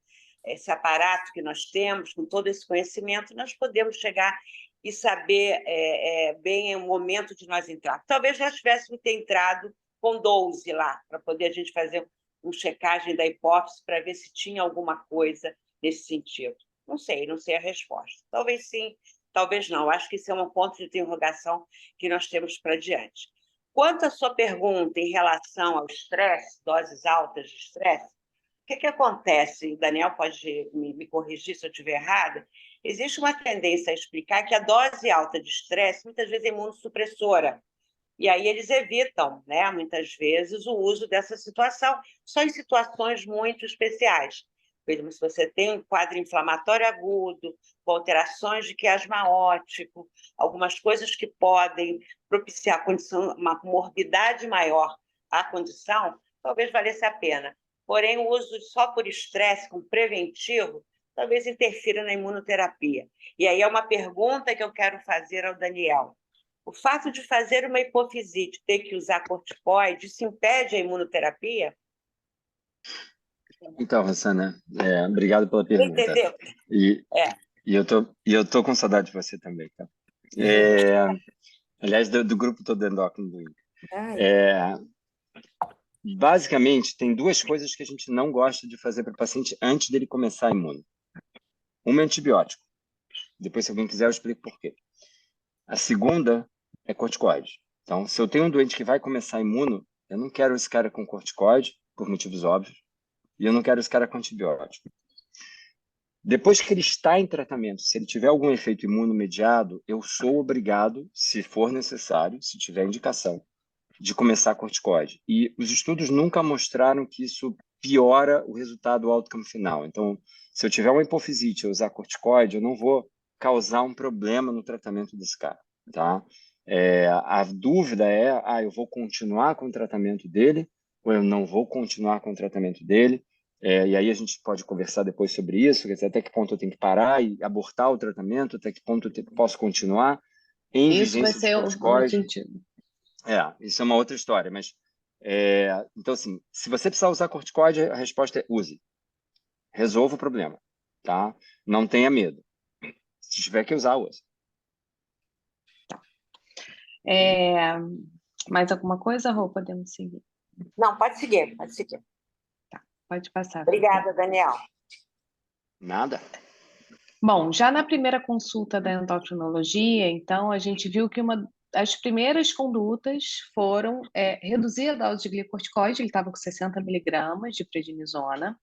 aparato que nós temos, com todo esse conhecimento, nós podemos chegar e saber bem o momento de nós entrar. Talvez nós tivéssemos que ter entrado com 12 lá, para poder a gente fazer uma checagem da hipófise para ver se tinha alguma coisa nesse sentido. Não sei a resposta. Talvez sim, Talvez não, acho que isso é um ponto de interrogação que nós temos para diante. Quanto à sua pergunta em relação ao estresse, doses altas de estresse, o que acontece? O Daniel pode me corrigir se eu estiver errada. Existe uma tendência a explicar que a dose alta de estresse muitas vezes é imunossupressora. E aí eles evitam, né, muitas vezes, o uso dessa situação, só em situações muito especiais. Mesmo se você tem um quadro inflamatório agudo, com alterações de quiasma óptico, algumas coisas que podem propiciar uma morbidade maior à condição, talvez valesse a pena. Porém, o uso só por estresse, como preventivo, talvez interfira na imunoterapia. E aí é uma pergunta que eu quero fazer ao Daniel. O fato de fazer uma hipofisite, ter que usar corticoide, isso impede a imunoterapia? Então, Rossana, obrigado pela pergunta. Entendeu? E, É. e eu tô com saudade de você também, tá? Aliás, do grupo todo endócrino do INCA. Basicamente, tem duas coisas que a gente não gosta de fazer para o paciente antes dele começar a imuno. Uma é antibiótico. Depois, se alguém quiser, eu explico por quê. A segunda é corticoide. Então, se eu tenho um doente que vai começar imuno, eu não quero esse cara com corticoide, por motivos óbvios, e eu não quero esse cara com antibiótico. Depois que ele está em tratamento, se ele tiver algum efeito imunomediado, eu sou obrigado, se for necessário, se tiver indicação, de começar corticoide. E os estudos nunca mostraram que isso piora o resultado, o outcome final. Então, se eu tiver uma hipofisite e usar corticoide, eu não vou causar um problema no tratamento desse cara, tá? A dúvida é, eu vou continuar com o tratamento dele ou eu não vou continuar com o tratamento dele? E aí a gente pode conversar depois sobre isso, quer dizer, até que ponto eu tenho que parar e abortar o tratamento, até que ponto eu posso continuar em Isso vai vigência de ser o corticoide. sentido. Isso é uma outra história, mas então assim, se você precisar usar corticoide, a resposta é use. Resolva o problema, tá? Não tenha medo. Se tiver que usar, use. Mais alguma coisa, Rô? Podemos seguir? Não, pode seguir, pode seguir. Pode passar. Obrigada, Daniel. Nada. Bom, já na primeira consulta da endocrinologia, então, a gente viu que uma das primeiras condutas foram reduzir a dose de glicorticoide, ele estava com 60 miligramas de prednisona,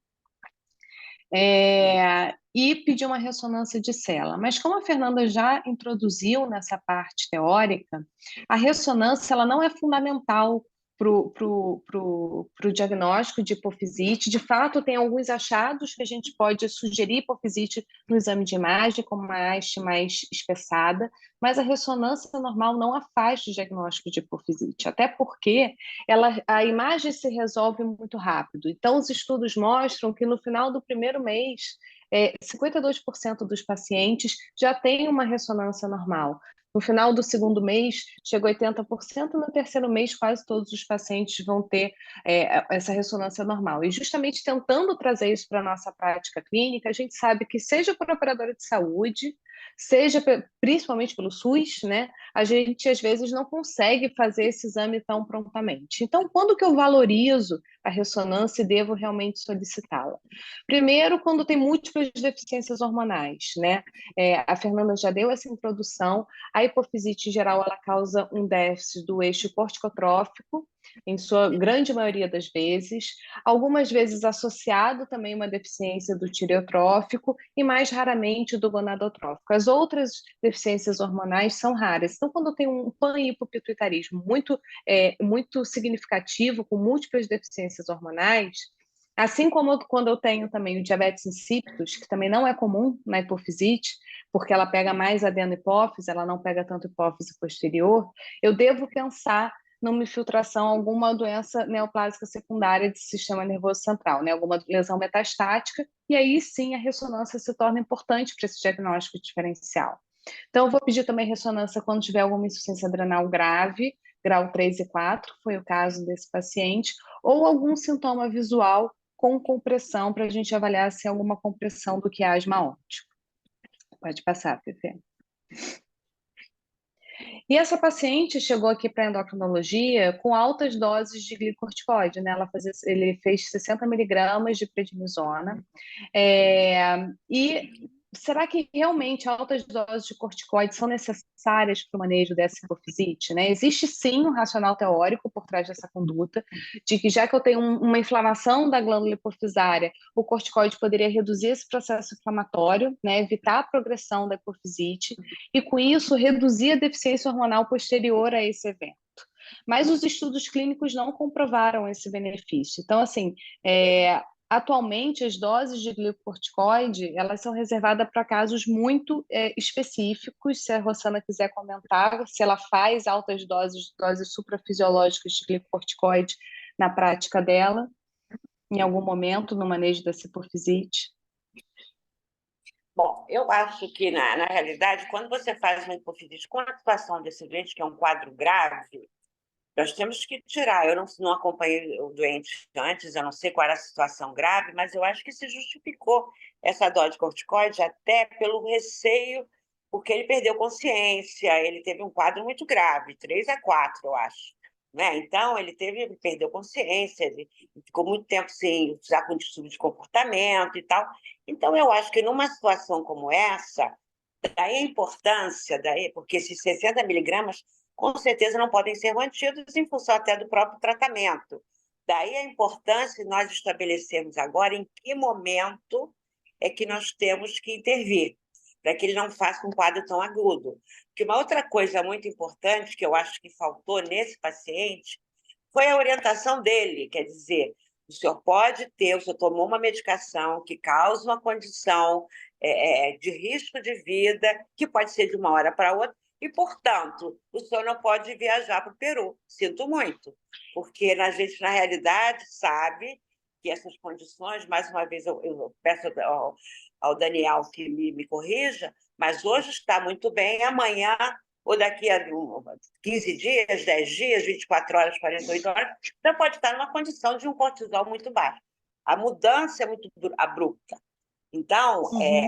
e pedir uma ressonância de célula. Mas como a Fernanda já introduziu nessa parte teórica, a ressonância ela não é fundamental para o diagnóstico de hipofisite. De fato, tem alguns achados que a gente pode sugerir hipofisite no exame de imagem, como uma haste mais espessada, mas a ressonância normal não a faz do diagnóstico de hipofisite, até porque a imagem se resolve muito rápido. Então, os estudos mostram que no final do primeiro mês, 52% dos pacientes já têm uma ressonância normal. No final do segundo mês, chegou a 80%, no terceiro mês, quase todos os pacientes vão ter essa ressonância normal. E justamente tentando trazer isso para a nossa prática clínica, a gente sabe que seja por operadora de saúde, seja principalmente pelo SUS, né, a gente às vezes não consegue fazer esse exame tão prontamente. Então, quando que eu valorizo a ressonância e devo realmente solicitá-la? Primeiro, quando tem múltiplas deficiências hormonais, né? A Fernanda já deu essa introdução. A hipofisite, em geral, ela causa um déficit do eixo corticotrófico, em sua grande maioria das vezes, algumas vezes associado também a uma deficiência do tireotrófico e mais raramente do gonadotrófico. As outras deficiências hormonais são raras. Então, quando tem um panhipopituitarismo muito significativo, com múltiplas deficiências hormonais, assim como quando eu tenho também o diabetes insípidos, que também não é comum na hipofisite, porque ela pega mais adenohipófise, ela não pega tanto hipófise posterior, eu devo pensar numa infiltração, alguma doença neoplásica secundária do sistema nervoso central, né? Alguma lesão metastática, e aí sim a ressonância se torna importante para esse diagnóstico diferencial. Então, eu vou pedir também ressonância quando tiver alguma insuficiência adrenal grave, grau 3 e 4, foi o caso desse paciente, ou algum sintoma visual com compressão, para a gente avaliar se é alguma compressão do quiasma óptico. Pode passar, Fefe. E essa paciente chegou aqui para a endocrinologia com altas doses de glicorticoide, né? Ele fez 60 miligramas de prednisona, e será que realmente altas doses de corticoides são necessárias para o manejo dessa hipofisite, né? Existe sim um racional teórico por trás dessa conduta, de que já que eu tenho uma inflamação da glândula hipofisária, o corticoide poderia reduzir esse processo inflamatório, né? Evitar a progressão da hipofisite e, com isso, reduzir a deficiência hormonal posterior a esse evento. Mas os estudos clínicos não comprovaram esse benefício. Então, assim, atualmente, as doses de glicocorticoide, elas são reservadas para casos muito específicos. Se a Rosana quiser comentar, se ela faz altas doses suprafisiológicas de glicocorticoide na prática dela, em algum momento, no manejo da hipofisite. Bom, eu acho que, na realidade, quando você faz uma hipofisite com a situação desse doente, que é um quadro grave, nós temos que tirar. Eu não acompanhei o doente antes, eu não sei qual era a situação grave, mas eu acho que se justificou essa dose de corticoide até pelo receio, porque ele perdeu consciência, ele teve um quadro muito grave, 3 a 4, eu acho. Né? Então, ele perdeu consciência, ele ficou muito tempo sem usar com distúrbio de comportamento e tal. Então, eu acho que numa situação como essa, daí a importância, porque esses 60 miligramas com certeza não podem ser mantidos em função até do próprio tratamento. Daí a importância de nós estabelecermos agora em que momento é que nós temos que intervir, para que ele não faça um quadro tão agudo. Porque uma outra coisa muito importante que eu acho que faltou nesse paciente foi a orientação dele, quer dizer, o senhor tomou uma medicação que causa uma condição de risco de vida, que pode ser de uma hora para outra, e, portanto, o senhor não pode viajar para o Peru. Sinto muito, porque a gente, na realidade, sabe que essas condições, mais uma vez, eu peço ao Daniel que me corrija, mas hoje está muito bem, amanhã, ou daqui a 15 dias, 10 dias, 24 horas, 48 horas, já pode estar numa condição de um cortisol muito baixo. A mudança é muito abrupta. Então,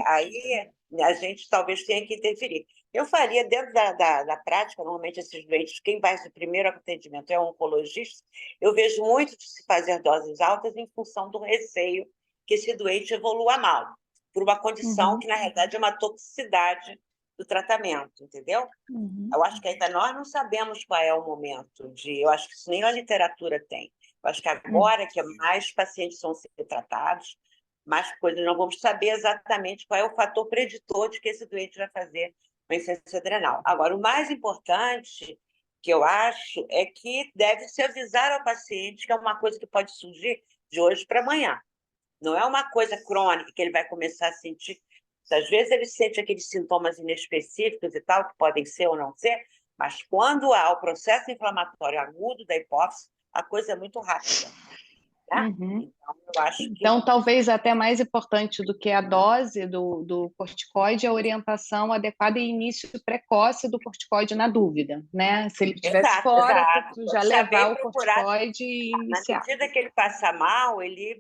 aí a gente talvez tenha que interferir. Eu faria, dentro da prática, normalmente esses doentes, quem vai no primeiro atendimento é um oncologista, eu vejo muito de se fazer doses altas em função do receio que esse doente evolua mal, por uma condição que, na realidade, é uma toxicidade do tratamento, entendeu? Eu acho que ainda nós não sabemos qual é o momento eu acho que isso nem a literatura tem. Eu acho que agora que mais pacientes vão ser tratados, mais coisas, não vamos saber exatamente qual é o fator preditor de que esse doente vai fazer uma insuficiência adrenal. Agora, o mais importante que eu acho é que deve-se avisar ao paciente que é uma coisa que pode surgir de hoje para amanhã. Não é uma coisa crônica que ele vai começar a sentir. Às vezes ele sente aqueles sintomas inespecíficos e tal, que podem ser ou não ser, mas quando há o processo inflamatório agudo da hipófise, a coisa é muito rápida. Né? Então, eu acho que... Então, talvez até mais importante do que a dose do corticoide, a orientação adequada e início precoce do corticoide na dúvida, né? Se ele estivesse fora, já levar o corticoide e iniciar. Na medida que ele passa mal, ele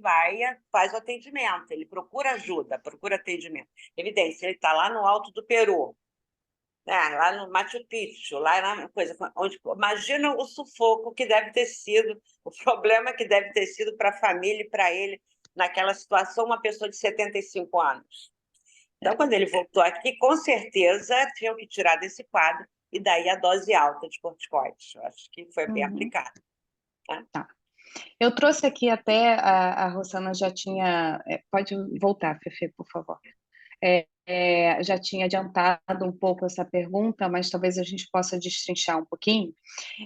faz o atendimento, ele procura ajuda, procura atendimento. Evidente, se ele está lá no alto do Peru, né, lá no Machu Picchu, lá na coisa, onde, imagina o sufoco que deve ter sido, o problema que deve ter sido para a família e para ele, naquela situação, uma pessoa de 75 anos. Então, quando ele voltou aqui, com certeza tinham que tirar desse quadro, e daí a dose alta de corticoides. Eu acho que foi bem aplicado. Né? Tá. Eu trouxe aqui até, a Rosana já tinha... Pode voltar, Fefe, por favor. Já tinha adiantado um pouco essa pergunta, mas talvez a gente possa destrinchar um pouquinho.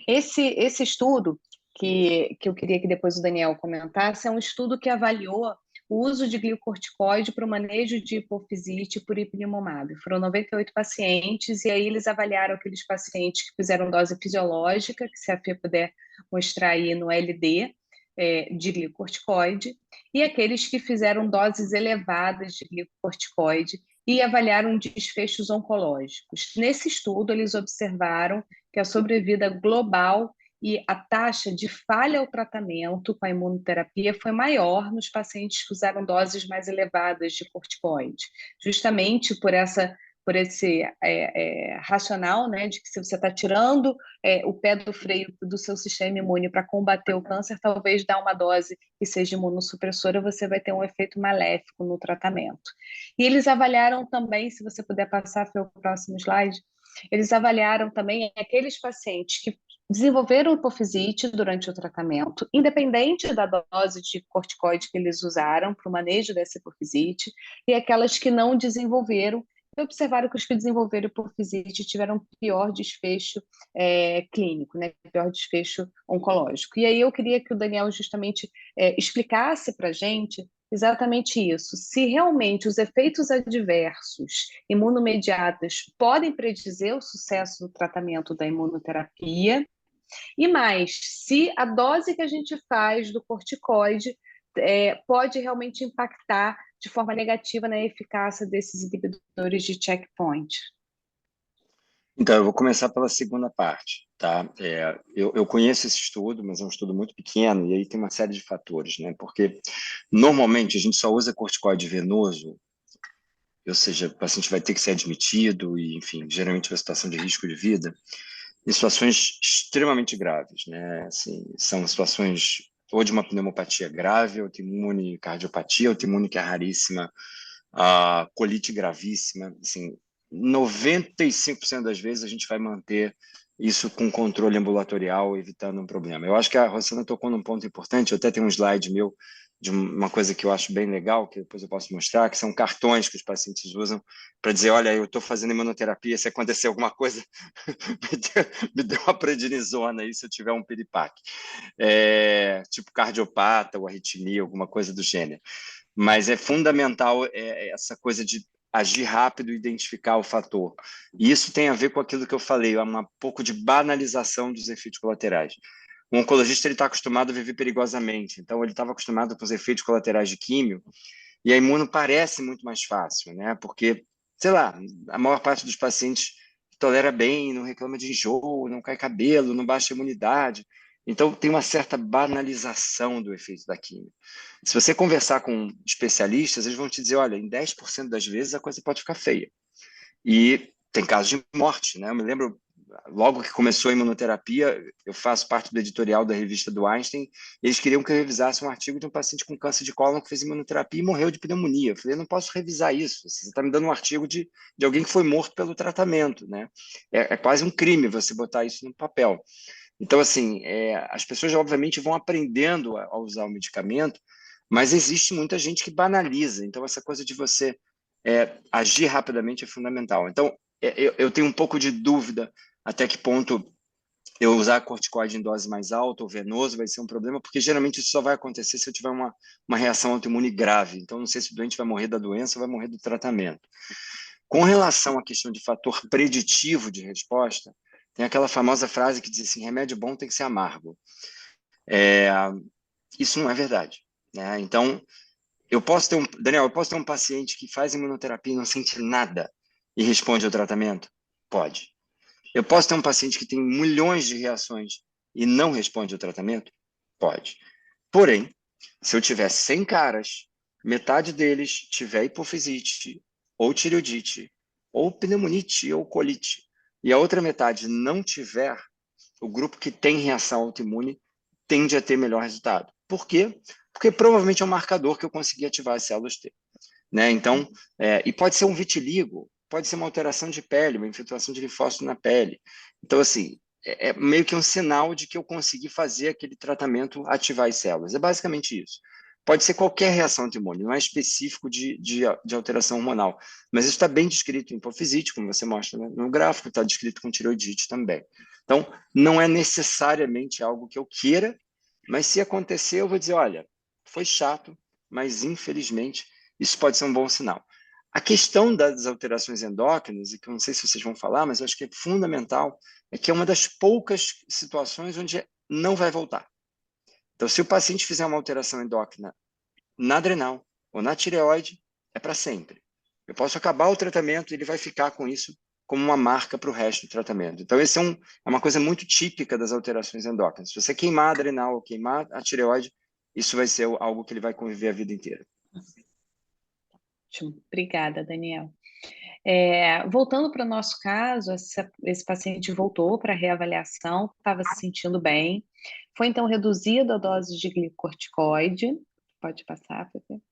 Esse estudo, que eu queria que depois o Daniel comentasse, é um estudo que avaliou o uso de glicocorticoide para o manejo de hipofisite por ipilimumab. Foram 98 pacientes, e aí eles avaliaram aqueles pacientes que fizeram dose fisiológica, que se a Fê puder mostrar aí no LD, de glicocorticoide, e aqueles que fizeram doses elevadas de glicocorticoide e avaliaram desfechos oncológicos. Nesse estudo, eles observaram que a sobrevida global e a taxa de falha ao tratamento com a imunoterapia foi maior nos pacientes que usaram doses mais elevadas de corticoide, justamente por essa por esse racional, né, de que se você está tirando o pé do freio do seu sistema imune para combater o câncer, talvez dar uma dose que seja imunossupressora, você vai ter um efeito maléfico no tratamento. E eles avaliaram também, se você puder passar para o próximo slide, eles avaliaram também aqueles pacientes que desenvolveram hipofisite durante o tratamento, independente da dose de corticoide que eles usaram para o manejo dessa hipofisite, e aquelas que não desenvolveram, e observaram que os que desenvolveram hipofisite tiveram pior desfecho clínico, né? Pior desfecho oncológico. E aí eu queria que o Daniel justamente explicasse para a gente exatamente isso. Se realmente os efeitos adversos imunomediatos podem predizer o sucesso do tratamento da imunoterapia, e mais, se a dose que a gente faz do corticoide pode realmente impactar de forma negativa na eficácia desses inibidores de checkpoint. Então, eu vou começar pela segunda parte, tá? Eu conheço esse estudo, mas é um estudo muito pequeno, e aí tem uma série de fatores, né? Porque, normalmente, a gente só usa corticoide venoso, ou seja, o paciente vai ter que ser admitido, e, enfim, geralmente uma situação de risco de vida, em situações extremamente graves, né? Assim, são situações ou de uma pneumopatia grave, autoimune, cardiopatia, autoimune que é raríssima, a colite gravíssima, assim, 95% das vezes a gente vai manter isso com controle ambulatorial, evitando um problema. Eu acho que a Rosana tocou num ponto importante, eu até tenho um slide meu de uma coisa que eu acho bem legal, que depois eu posso mostrar, que são cartões que os pacientes usam para dizer, olha, eu estou fazendo imunoterapia, se acontecer alguma coisa, me dê uma prednisona aí se eu tiver um piripaque. Tipo cardiopata ou arritmia, alguma coisa do gênero. Mas é fundamental essa coisa de agir rápido e identificar o fator. E isso tem a ver com aquilo que eu falei, um pouco de banalização dos efeitos colaterais. O oncologista está acostumado a viver perigosamente, então ele estava acostumado com os efeitos colaterais de químio, e a imuno parece muito mais fácil, né? Porque, sei lá, a maior parte dos pacientes tolera bem, não reclama de enjoo, não cai cabelo, não baixa a imunidade. Então, tem uma certa banalização do efeito da químio. Se você conversar com especialistas, eles vão te dizer, olha, em 10% das vezes a coisa pode ficar feia. E tem casos de morte, né? Eu me lembro, logo que começou a imunoterapia, eu faço parte do editorial da revista do Einstein, eles queriam que eu revisasse um artigo de um paciente com câncer de cólon que fez imunoterapia e morreu de pneumonia. Eu falei, eu não posso revisar isso, você está me dando um artigo de alguém que foi morto pelo tratamento, né? É quase um crime você botar isso no papel. Então, assim, as pessoas obviamente vão aprendendo a usar o medicamento, mas existe muita gente que banaliza. Então, essa coisa de você agir rapidamente é fundamental. Então, eu tenho um pouco de dúvida até que ponto eu usar corticoide em dose mais alta ou venoso vai ser um problema, porque geralmente isso só vai acontecer se eu tiver uma reação autoimune grave. Então, não sei se o doente vai morrer da doença ou vai morrer do tratamento. Com relação à questão de fator preditivo de resposta, tem aquela famosa frase que diz assim, remédio bom tem que ser amargo. Isso não é verdade, né? Então, Daniel, eu posso ter um paciente que faz imunoterapia e não sente nada e responde ao tratamento? Pode. Eu posso ter um paciente que tem milhões de reações e não responde ao tratamento? Pode. Porém, se eu tiver 100 caras, metade deles tiver hipofisite, ou tireoidite, ou pneumonite, ou colite, e a outra metade não tiver, o grupo que tem reação autoimune tende a ter melhor resultado. Por quê? Porque provavelmente é um marcador que eu consegui ativar as células T. Né? Então, e pode ser um vitiligo, pode ser uma alteração de pele, uma infiltração de linfócito na pele. Então, assim, é meio que um sinal de que eu consegui fazer aquele tratamento ativar as células. É basicamente isso. Pode ser qualquer reação autoimune, não é específico de alteração hormonal. Mas isso está bem descrito em hipofisite, como você mostra no gráfico, está descrito com tireoidite também. Então, não é necessariamente algo que eu queira, mas se acontecer, eu vou dizer, olha, foi chato, mas infelizmente isso pode ser um bom sinal. A questão das alterações endócrinas, e que eu não sei se vocês vão falar, mas eu acho que é fundamental, é que é uma das poucas situações onde não vai voltar. Então, se o paciente fizer uma alteração endócrina na adrenal ou na tireoide, é para sempre. Eu posso acabar o tratamento e ele vai ficar com isso como uma marca para o resto do tratamento. Então, esse é uma coisa muito típica das alterações endócrinas. Se você queimar a adrenal ou queimar a tireoide, isso vai ser algo que ele vai conviver a vida inteira. Ótimo. Obrigada, Daniel. Voltando para o nosso caso, esse paciente voltou para reavaliação, estava se sentindo bem. Foi então reduzida a dose de glicocorticoide. Pode passar, Pepe.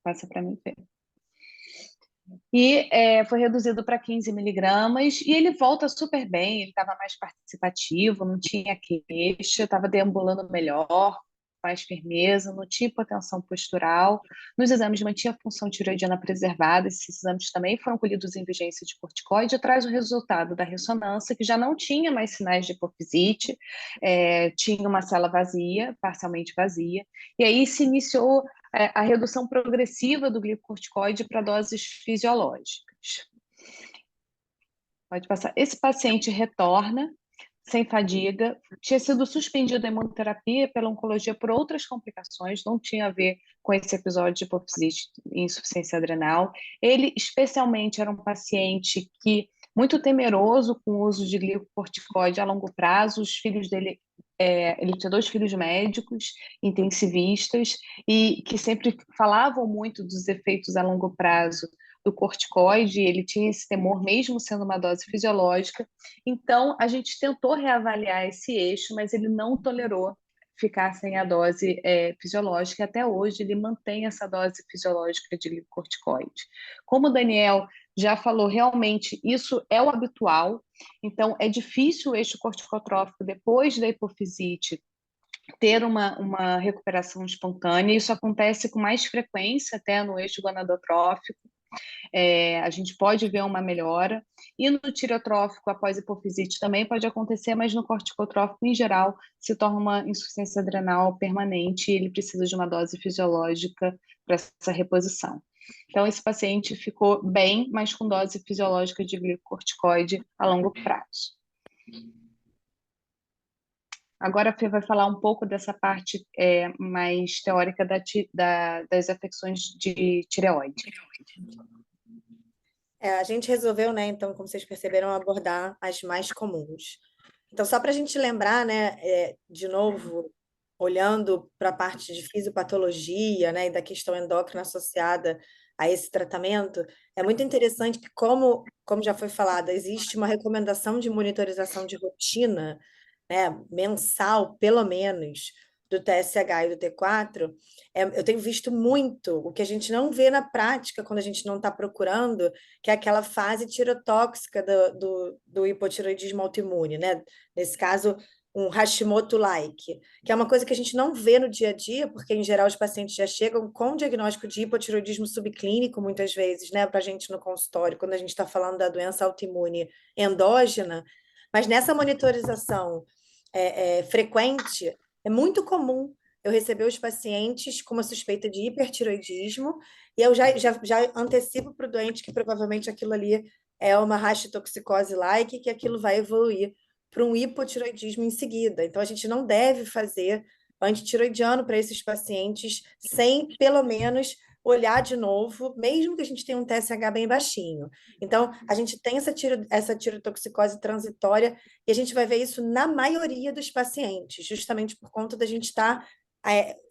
Passa para mim, Pepe. E foi reduzido para 15 miligramas, e ele volta super bem, ele estava mais participativo, não tinha queixa, estava deambulando melhor, mais firmeza, não tinha hipotensão postural. Nos exames mantinha a função tireoidiana preservada, esses exames também foram colhidos em vigência de corticoide, e traz o resultado da ressonância, que já não tinha mais sinais de hipofisite, tinha uma célula vazia, parcialmente vazia, e aí se iniciou a redução progressiva do glicocorticoide para doses fisiológicas. Pode passar. Esse paciente retorna sem fadiga, tinha sido suspendido a imunoterapia pela oncologia por outras complicações, não tinha a ver com esse episódio de hipofisite e insuficiência adrenal. Ele, especialmente, era um paciente que muito temeroso com o uso de glicocorticoide a longo prazo. Os filhos dele, ele tinha 2 filhos médicos, intensivistas, e que sempre falavam muito dos efeitos a longo prazo do corticoide. Ele tinha esse temor, mesmo sendo uma dose fisiológica. Então, a gente tentou reavaliar esse eixo, mas ele não tolerou ficar sem a dose fisiológica. Até hoje, ele mantém essa dose fisiológica de glicocorticoide. Como o Daniel já falou, realmente isso é o habitual. Então, é difícil o eixo corticotrófico, depois da hipofisite, ter uma recuperação espontânea. Isso acontece com mais frequência até no eixo gonadotrófico. A gente pode ver uma melhora, e no tireotrófico após hipofisite também pode acontecer, mas no corticotrófico, em geral, se torna uma insuficiência adrenal permanente e ele precisa de uma dose fisiológica para essa reposição. Então, esse paciente ficou bem, mas com dose fisiológica de glicocorticoide a longo prazo. Agora a Fê vai falar um pouco dessa parte mais teórica das afecções de tireoide. A gente resolveu, né, então, como vocês perceberam, abordar as mais comuns. Então, só para a gente lembrar, né, de novo, olhando para a parte de fisiopatologia, né, e da questão endócrina associada a esse tratamento, é muito interessante que, como já foi falado, existe uma recomendação de monitorização de rotina, né, mensal, pelo menos, do TSH e do T4. Eu tenho visto muito o que a gente não vê na prática quando a gente não está procurando, que é aquela fase tirotóxica do hipotiroidismo autoimune, né? Nesse caso, um Hashimoto-like, que é uma coisa que a gente não vê no dia a dia, porque, em geral, os pacientes já chegam com diagnóstico de hipotiroidismo subclínico, muitas vezes, né, para a gente no consultório, quando a gente está falando da doença autoimune endógena. Mas nessa monitorização frequente, é muito comum eu receber os pacientes com uma suspeita de hipertiroidismo, e eu já antecipo para o doente que provavelmente aquilo ali é uma hashitoxicose-like, que aquilo vai evoluir para um hipotiroidismo em seguida. Então, a gente não deve fazer antitiroidiano para esses pacientes sem, pelo menos, olhar de novo, mesmo que a gente tenha um TSH bem baixinho. Então, a gente tem essa tirotoxicose transitória, e a gente vai ver isso na maioria dos pacientes, justamente por conta da gente estar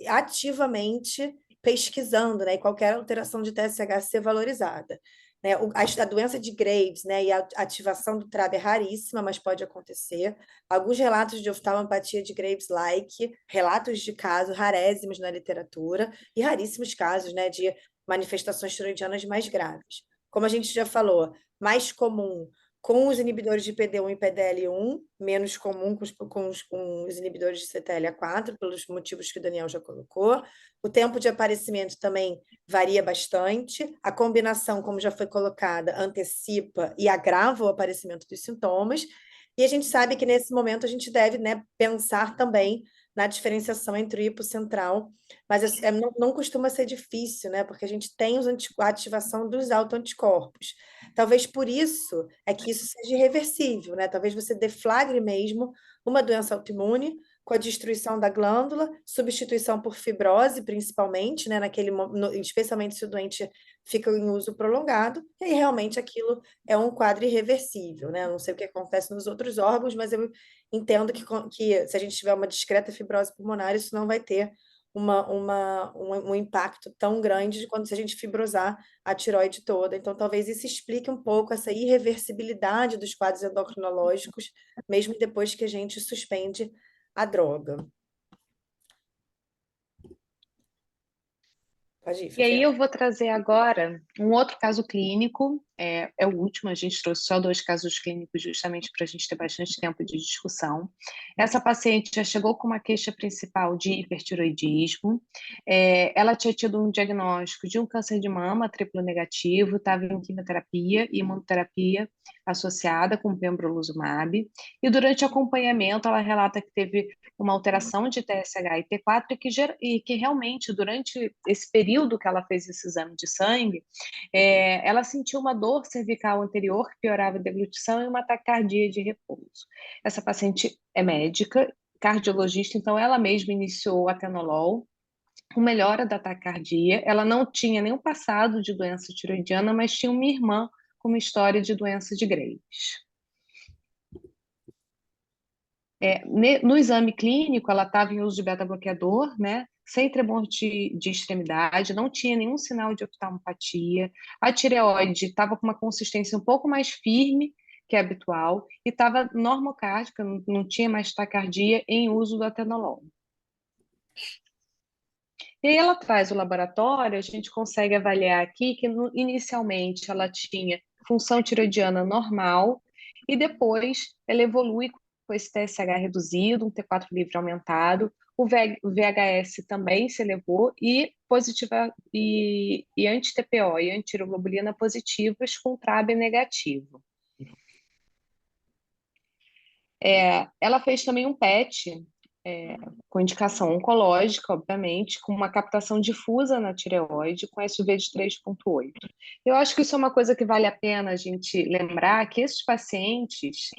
ativamente pesquisando, né, e qualquer alteração de TSH ser valorizada. Né? A doença de Graves, né, e a ativação do TRAB é raríssima, mas pode acontecer. Alguns relatos de oftalopatia de Graves-like, relatos de casos rarésimos na literatura, e raríssimos casos, né, de manifestações tiroidianas mais graves. Como a gente já falou, mais comum com os inibidores de PD1 e PDL1, menos comum com os inibidores de CTLA4, pelos motivos que o Daniel já colocou. O tempo de aparecimento também varia bastante. A combinação, como já foi colocada, antecipa e agrava o aparecimento dos sintomas. E a gente sabe que, nesse momento, a gente deve, né, pensar também na diferenciação entre o hipocentral, mas não costuma ser difícil, né, porque a gente tem a ativação dos autoanticorpos. Talvez por isso é que isso seja irreversível, né? Talvez você deflagre mesmo uma doença autoimune com a destruição da glândula, substituição por fibrose, principalmente, né? Especialmente se o doente fica em uso prolongado, e aí realmente aquilo é um quadro irreversível, né? Eu não sei o que acontece nos outros órgãos, mas eu entendo que se a gente tiver uma discreta fibrose pulmonar, isso não vai ter um impacto tão grande de quando se a gente fibrosar a tireoide toda. Então, talvez isso explique um pouco essa irreversibilidade dos quadros endocrinológicos, mesmo depois que a gente suspende a droga. Pode ir, E aí Fê. eu vou trazer agora um outro caso clínico, é o último, a gente trouxe só 2 casos clínicos justamente para a gente ter bastante tempo de discussão. Essa paciente já chegou com uma queixa principal de hipertiroidismo, ela tinha tido um diagnóstico de um câncer de mama triplo negativo, estava em quimioterapia e imunoterapia associada com pembrolizumab, e durante o acompanhamento ela relata que teve uma alteração de TSH e T4 e que realmente durante esse período que ela fez esse exame de sangue, ela sentiu uma dor cervical anterior que piorava a deglutição e uma taquicardia de repouso. Essa paciente é médica, cardiologista, então ela mesma iniciou o atenolol, com melhora da taquicardia. Ela não tinha nenhum passado de doença tiroidiana, mas tinha uma irmã com uma história de doença de Graves. No exame clínico, ela estava em uso de beta-bloqueador, né? Sem tremor de extremidade, não tinha nenhum sinal de oftalmopatia. A tireoide estava com uma consistência um pouco mais firme que a habitual e estava normocárdica, não tinha mais taquicardia em uso do atenolol. E aí ela traz o laboratório, a gente consegue avaliar aqui que inicialmente ela tinha função tiroidiana normal e depois ela evolui com esse TSH reduzido, um T4 livre aumentado, o VHS também se elevou e positiva e anti-TPO e antiroglobulina positivas com TRAB negativo. Ela fez também um PET, com indicação oncológica, obviamente, com uma captação difusa na tireoide, com SUV de 3,8. Eu acho que isso é uma coisa que vale a pena a gente lembrar, que esses pacientes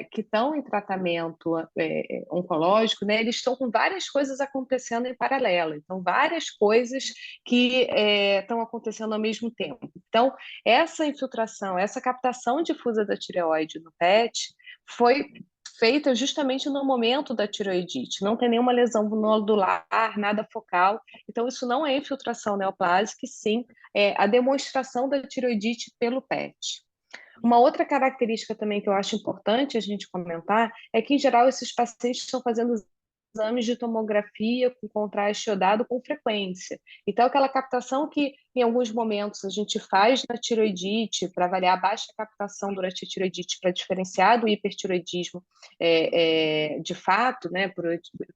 que estão em tratamento oncológico, né, eles estão com várias coisas acontecendo em paralelo, então várias coisas que estão acontecendo ao mesmo tempo. Então, essa infiltração, essa captação difusa da tireoide no PET foi feita justamente no momento da tireoidite, não tem nenhuma lesão nodular, nada focal, então isso não é infiltração neoplásica, e sim a demonstração da tireoidite pelo PET. Uma outra característica também que eu acho importante a gente comentar é que, em geral, esses pacientes estão fazendo exames de tomografia com contraste iodado com frequência. Então, aquela captação que, em alguns momentos, a gente faz na tireoidite para avaliar a baixa captação durante a tireoidite para diferenciar do hipertireoidismo de fato, né,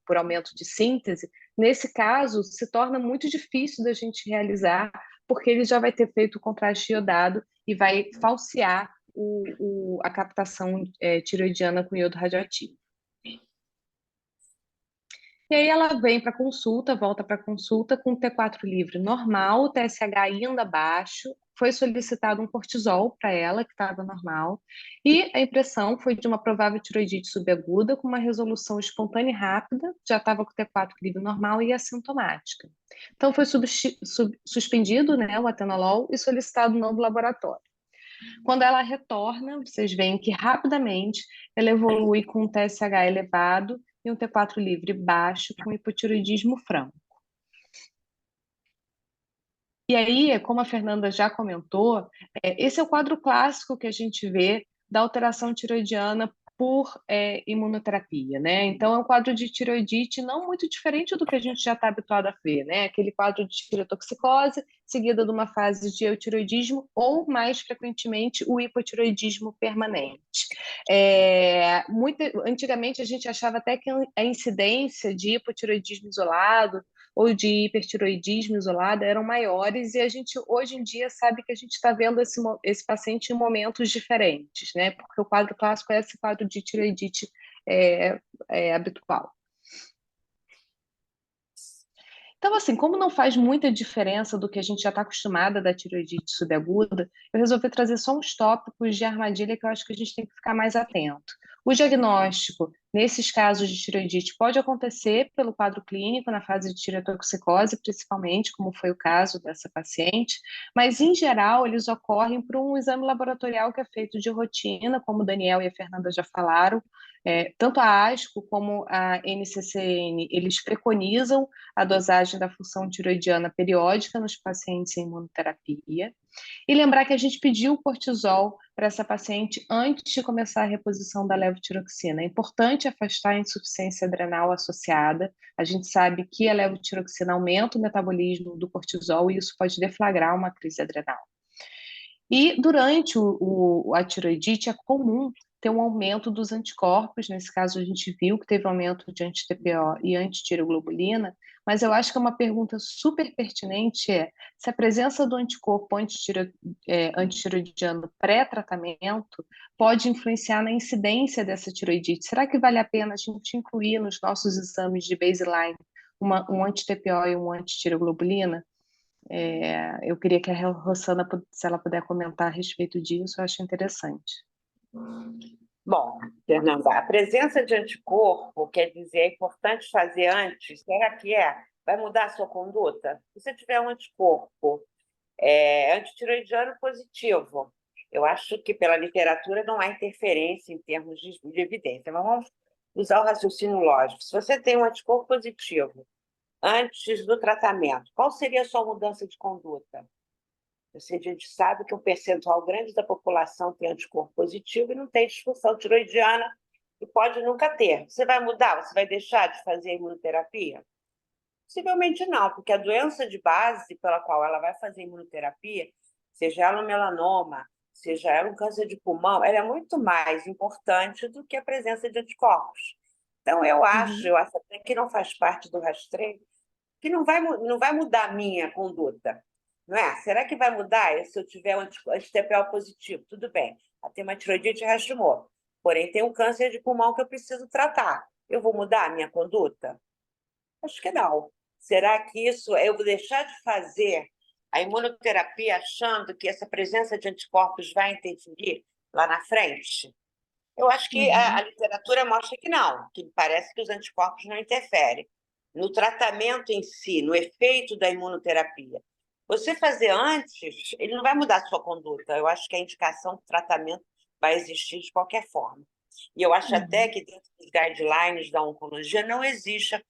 por aumento de síntese, nesse caso, se torna muito difícil da gente realizar, porque ele já vai ter feito o contraste iodado e vai falsear a captação tireoidiana com iodo radioativo. E aí ela vem para consulta, volta para consulta com T4 livre normal, TSH ainda baixo, foi solicitado um cortisol para ela, que estava normal, e a impressão foi de uma provável tiroidite subaguda com uma resolução espontânea e rápida, já estava com T4 livre normal e assintomática. Então foi suspendido, né, o atenolol e solicitado um novo laboratório. Quando ela retorna, vocês veem que rapidamente ela evolui com um TSH elevado e um T4 livre baixo com hipotiroidismo franco. E aí, como a Fernanda já comentou, esse é o quadro clássico que a gente vê da alteração tiroidiana por imunoterapia, né? Então, é um quadro de tiroidite não muito diferente do que a gente já está habituado a ver, né? Aquele quadro de tireotoxicose, seguida de uma fase de eutiroidismo ou, mais frequentemente, o hipotiroidismo permanente. Antigamente, a gente achava até que a incidência de hipotiroidismo isolado ou de hipertiroidismo isolado eram maiores, e a gente hoje em dia sabe que a gente está vendo esse paciente em momentos diferentes, né? Porque o quadro clássico é esse quadro de tiroidite habitual. Então, assim, como não faz muita diferença do que a gente já está acostumada da tiroidite subaguda, eu resolvi trazer só uns tópicos de armadilha que eu acho que a gente tem que ficar mais atento. O diagnóstico, nesses casos de tireoidite, pode acontecer pelo quadro clínico, na fase de tireotoxicose, principalmente, como foi o caso dessa paciente, mas, em geral, eles ocorrem por um exame laboratorial que é feito de rotina, como o Daniel e a Fernanda já falaram. Tanto a ASCO como a NCCN, eles preconizam a dosagem da função tireoidiana periódica nos pacientes em imunoterapia. E lembrar que a gente pediu cortisol para essa paciente antes de começar a reposição da levotiroxina. É importante afastar a insuficiência adrenal associada. A gente sabe que a levotiroxina aumenta o metabolismo do cortisol e isso pode deflagrar uma crise adrenal. E durante a tireoidite é comum ter um aumento dos anticorpos. Nesse caso, a gente viu que teve aumento de anti-TPO e antitireoglobulina, mas eu acho que uma pergunta super pertinente se a presença do anticorpo antitireoidiano pré-tratamento pode influenciar na incidência dessa tireoidite. Será que vale a pena a gente incluir nos nossos exames de baseline um anti-TPO e um antitireoglobulina? Eu queria que a Rossana, se ela puder comentar a respeito disso, eu acho interessante. Bom, Fernanda, a presença de anticorpo, quer dizer, é importante fazer antes, será que vai mudar a sua conduta? Se você tiver um anticorpo antitireoidiano positivo, eu acho que pela literatura não há interferência em termos de evidência, mas vamos usar o raciocínio lógico. Se você tem um anticorpo positivo antes do tratamento, qual seria a sua mudança de conduta? A gente sabe que um percentual grande da população tem anticorpo positivo e não tem disfunção tiroidiana e pode nunca ter. Você vai mudar? Você vai deixar de fazer a imunoterapia? Possivelmente não, porque a doença de base pela qual ela vai fazer imunoterapia, seja ela um melanoma, seja ela um câncer de pulmão, ela é muito mais importante do que a presença de anticorpos. Então, eu acho até que não faz parte do rastreio, que não vai mudar a minha conduta. Não é? Será que vai mudar se eu tiver um anti-TPO positivo? Tudo bem, tem uma tiroidite Hashimoto, porém tem um câncer de pulmão que eu preciso tratar. Eu vou mudar a minha conduta? Acho que não. Será que eu vou deixar de fazer a imunoterapia achando que essa presença de anticorpos vai interferir lá na frente? Eu acho que a literatura mostra que não, que parece que os anticorpos não interferem no tratamento em si, no efeito da imunoterapia. Você fazer antes, ele não vai mudar a sua conduta. Eu acho que a indicação do tratamento vai existir de qualquer forma. E eu acho até que dentro dos guidelines da oncologia não existe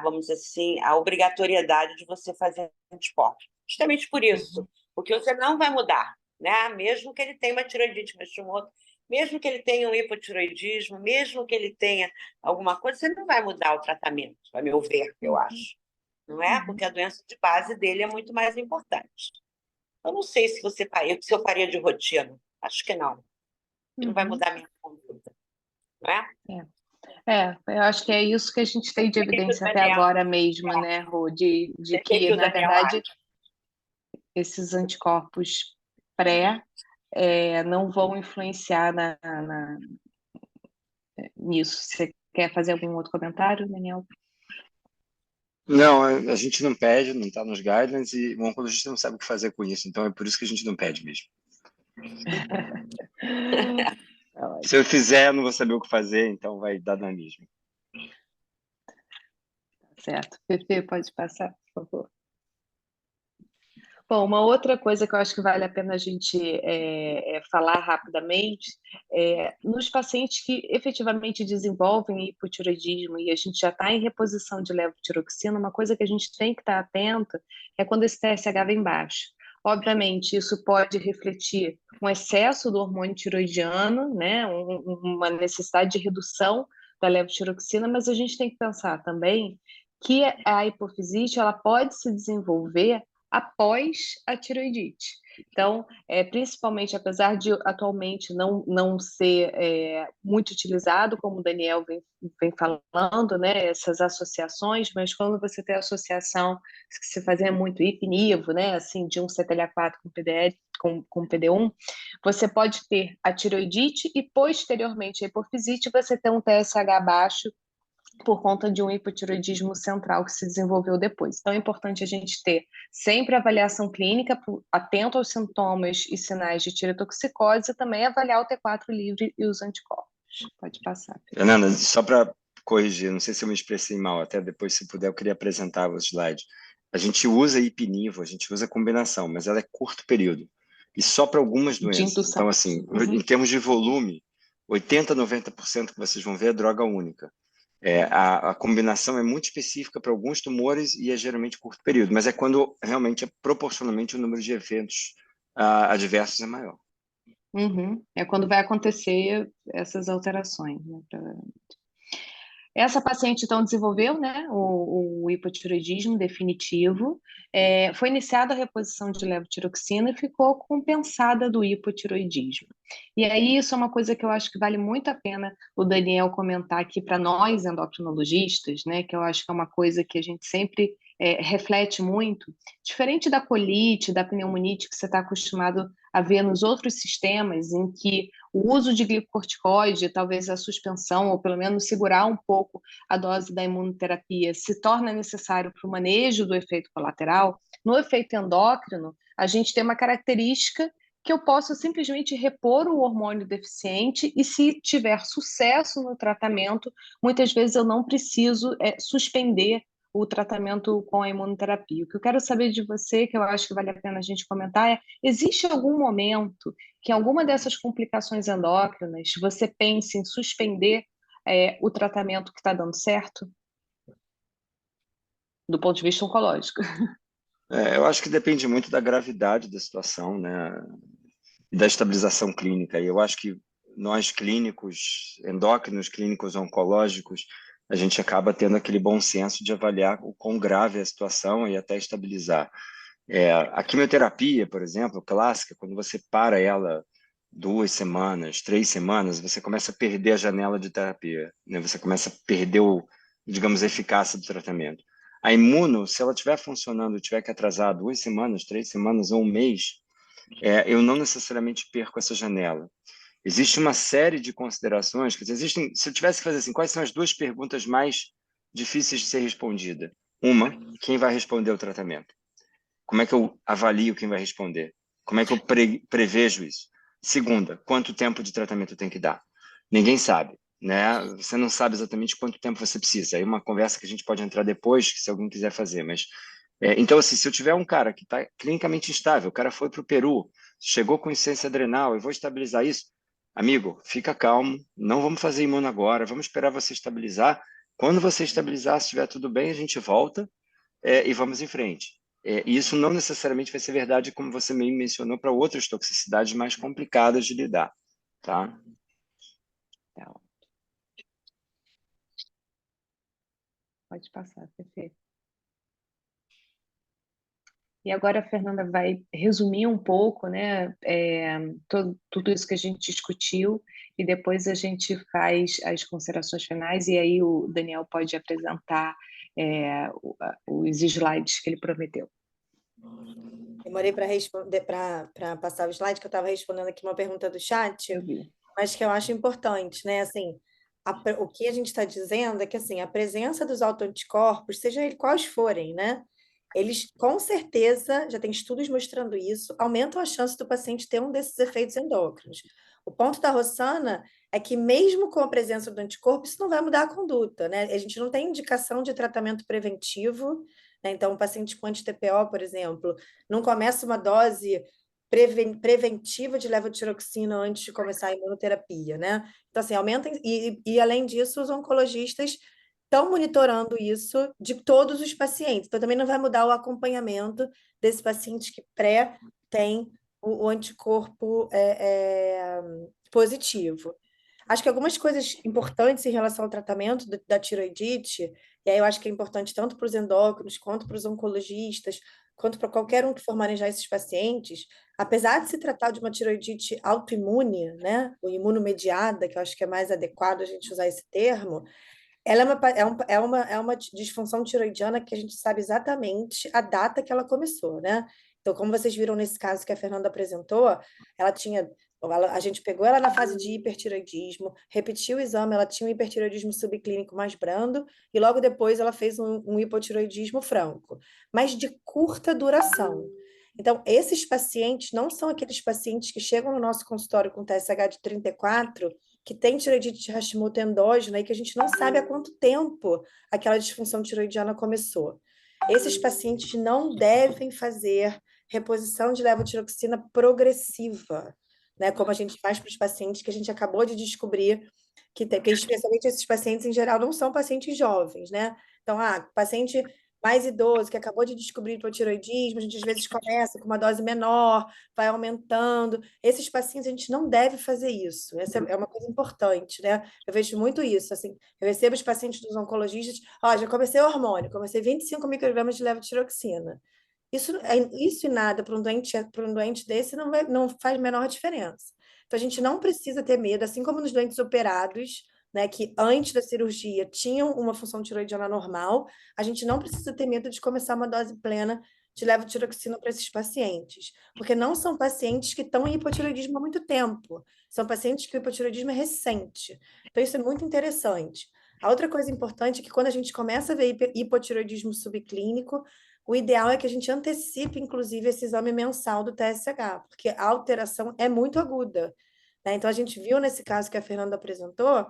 vamos dizer assim, a obrigatoriedade de você fazer anticorpos. Justamente por isso, porque você não vai mudar, né? Mesmo que ele tenha uma tiroidite Hashimoto, mesmo que ele tenha um hipotiroidismo, mesmo que ele tenha alguma coisa, você não vai mudar o tratamento, a meu ver, eu acho. Não é? Porque a doença de base dele é muito mais importante. Eu não sei se eu faria de rotina. Acho que não. Não vai mudar a minha conduta. Não é? Eu acho que é isso que a gente tem de evidência até agora mesmo, né, Rô? De que, na verdade, esses anticorpos pré não vão influenciar nisso. Você quer fazer algum outro comentário, Daniel? Não, a gente não pede, não está nos guidelines e o oncologista não sabe o que fazer com isso, então é por isso que a gente não pede mesmo. Se eu fizer, eu não vou saber o que fazer, então vai dar na mesma. Certo. Pepe, pode passar, por favor. Bom, uma outra coisa que eu acho que vale a pena a gente falar rapidamente nos pacientes que efetivamente desenvolvem hipotireoidismo e a gente já está em reposição de levotiroxina, uma coisa que a gente tem que estar atento é quando esse TSH vem baixo. Obviamente, isso pode refletir um excesso do hormônio tiroidiano, né, uma necessidade de redução da levotiroxina, mas a gente tem que pensar também que a hipofisite ela pode se desenvolver após a tireoidite. Então, principalmente, apesar de atualmente não ser muito utilizado, como o Daniel vem falando, né, essas associações, mas quando você tem associação, que se fazia muito IP-NIVO, né, assim, de um CTLA-4 com PDL, com PD-1, você pode ter a tireoidite e, posteriormente, a hipofisite, você ter um TSH baixo por conta de um hipotireoidismo central que se desenvolveu depois. Então, é importante a gente ter sempre avaliação clínica, atento aos sintomas e sinais de tireotoxicose e também avaliar o T4 livre e os anticorpos. Pode passar. Fernanda, só para corrigir, não sei se eu me expressei mal, até depois, se puder, eu queria apresentar o slide. A gente usa ipinivo, a gente usa combinação, mas ela é curto período. E só para algumas De doenças. indução. Então, assim, em termos de volume, 80, 90% que vocês vão ver é droga única. A combinação é muito específica para alguns tumores e é geralmente curto período, mas é quando realmente, proporcionalmente, o número de eventos adversos é maior. É quando vai acontecer essas alterações, né? Essa paciente, então, desenvolveu, né, o hipotireoidismo definitivo, foi iniciada a reposição de levotiroxina e ficou compensada do hipotireoidismo. E aí, isso é uma coisa que eu acho que vale muito a pena o Daniel comentar aqui para nós, endocrinologistas, né, que eu acho que é uma coisa que a gente sempre reflete muito, diferente da colite, da pneumonite que você está acostumado a ver nos outros sistemas, em que o uso de glicocorticoide, talvez a suspensão, ou pelo menos segurar um pouco a dose da imunoterapia, se torna necessário para o manejo do efeito colateral. No efeito endócrino, a gente tem uma característica que eu posso simplesmente repor o hormônio deficiente e, se tiver sucesso no tratamento, muitas vezes eu não preciso suspender o tratamento com a imunoterapia. O que eu quero saber de você, que eu acho que vale a pena a gente comentar, existe algum momento que alguma dessas complicações endócrinas você pense em suspender o tratamento que está dando certo? Do ponto de vista oncológico. Eu acho que depende muito da gravidade da situação, né? E da estabilização clínica. E eu acho que nós clínicos, endócrinos, clínicos oncológicos, a gente acaba tendo aquele bom senso de avaliar o quão grave é a situação e até estabilizar. A quimioterapia, por exemplo, clássica, quando você para ela 2 semanas, 3 semanas, você começa a perder a janela de terapia, né? Você começa a perder digamos, a eficácia do tratamento. A imuno, se ela estiver funcionando, tiver que atrasar 2 semanas, 3 semanas ou um mês, eu não necessariamente perco essa janela. Existe uma série de considerações, que existem, se eu tivesse que fazer assim, quais são as 2 perguntas mais difíceis de ser respondida? Uma, quem vai responder o tratamento? Como é que eu avalio quem vai responder? Como é que eu prevejo isso? Segunda, quanto tempo de tratamento eu tenho que dar? Ninguém sabe, né? Você não sabe exatamente quanto tempo você precisa. Aí uma conversa que a gente pode entrar depois, se alguém quiser fazer, mas então, assim, se eu tiver um cara que está clinicamente instável, o cara foi para o Peru, chegou com insuficiência adrenal, eu vou estabilizar isso, amigo, fica calmo, não vamos fazer imuno agora, vamos esperar você estabilizar. Quando você estabilizar, se estiver tudo bem, a gente volta e vamos em frente. E isso não necessariamente vai ser verdade, como você me mencionou, para outras toxicidades mais complicadas de lidar, tá? Pode passar, perfeito. E agora a Fernanda vai resumir um pouco, né, tudo isso que a gente discutiu, e depois a gente faz as considerações finais, e aí o Daniel pode apresentar os slides que ele prometeu. Demorei para responder, para passar o slide, que eu estava respondendo aqui uma pergunta do chat, Eu vi. mas que eu acho importante, né? Assim, o que a gente está dizendo é que assim, a presença dos autoanticorpos, seja eles quais forem, né? Eles, com certeza, já tem estudos mostrando isso, aumentam a chance do paciente ter um desses efeitos endócrinos. O ponto da Rossana é que, mesmo com a presença do anticorpo, isso não vai mudar a conduta, né? A gente não tem indicação de tratamento preventivo, né? Então, um paciente com anti-TPO, por exemplo, não começa uma dose preventiva de levotiroxina antes de começar a imunoterapia, né? Então, assim, aumenta, e além disso, os oncologistas estão monitorando isso de todos os pacientes. Então, também não vai mudar o acompanhamento desse paciente que tem o anticorpo positivo. Acho que algumas coisas importantes em relação ao tratamento da tiroidite, e aí eu acho que é importante tanto para os endócrinos, quanto para os oncologistas, quanto para qualquer um que for manejar esses pacientes, apesar de se tratar de uma tiroidite autoimune, né, ou imunomediada, que eu acho que é mais adequado a gente usar esse termo, ela é uma disfunção tiroidiana que a gente sabe exatamente a data que ela começou, né? Então, como vocês viram nesse caso que a Fernanda apresentou, a gente pegou ela na fase de hipertiroidismo, repetiu o exame, ela tinha um hipertiroidismo subclínico mais brando, e logo depois ela fez um hipotiroidismo franco, mas de curta duração. Então, esses pacientes não são aqueles pacientes que chegam no nosso consultório com TSH de 34 que tem tireoidite de Hashimoto endógena e que a gente não sabe há quanto tempo aquela disfunção tireoidiana começou. Esses pacientes não devem fazer reposição de levotiroxina progressiva, né? Como a gente faz para os pacientes que a gente acabou de descobrir que especialmente esses pacientes, em geral, não são pacientes jovens, né? Então, paciente mais idoso, que acabou de descobrir hipotireoidismo, a gente às vezes começa com uma dose menor, vai aumentando. Esses pacientes, a gente não deve fazer isso. Essa é uma coisa importante, né? Eu vejo muito isso, assim, eu recebo os pacientes dos oncologistas, já comecei o hormônio, comecei 25 microgramas de levotiroxina. Isso e nada para um doente desse não faz a menor diferença. Então, a gente não precisa ter medo, assim como nos doentes operados, né, que antes da cirurgia tinham uma função tiroidiana normal, a gente não precisa ter medo de começar uma dose plena de levotiroxina para esses pacientes, porque não são pacientes que estão em hipotireoidismo há muito tempo, são pacientes que o hipotireoidismo é recente. Então, isso é muito interessante. A outra coisa importante é que quando a gente começa a ver hipotireoidismo subclínico, o ideal é que a gente antecipe, inclusive, esse exame mensal do TSH, porque a alteração é muito aguda, né? Então, a gente viu nesse caso que a Fernanda apresentou,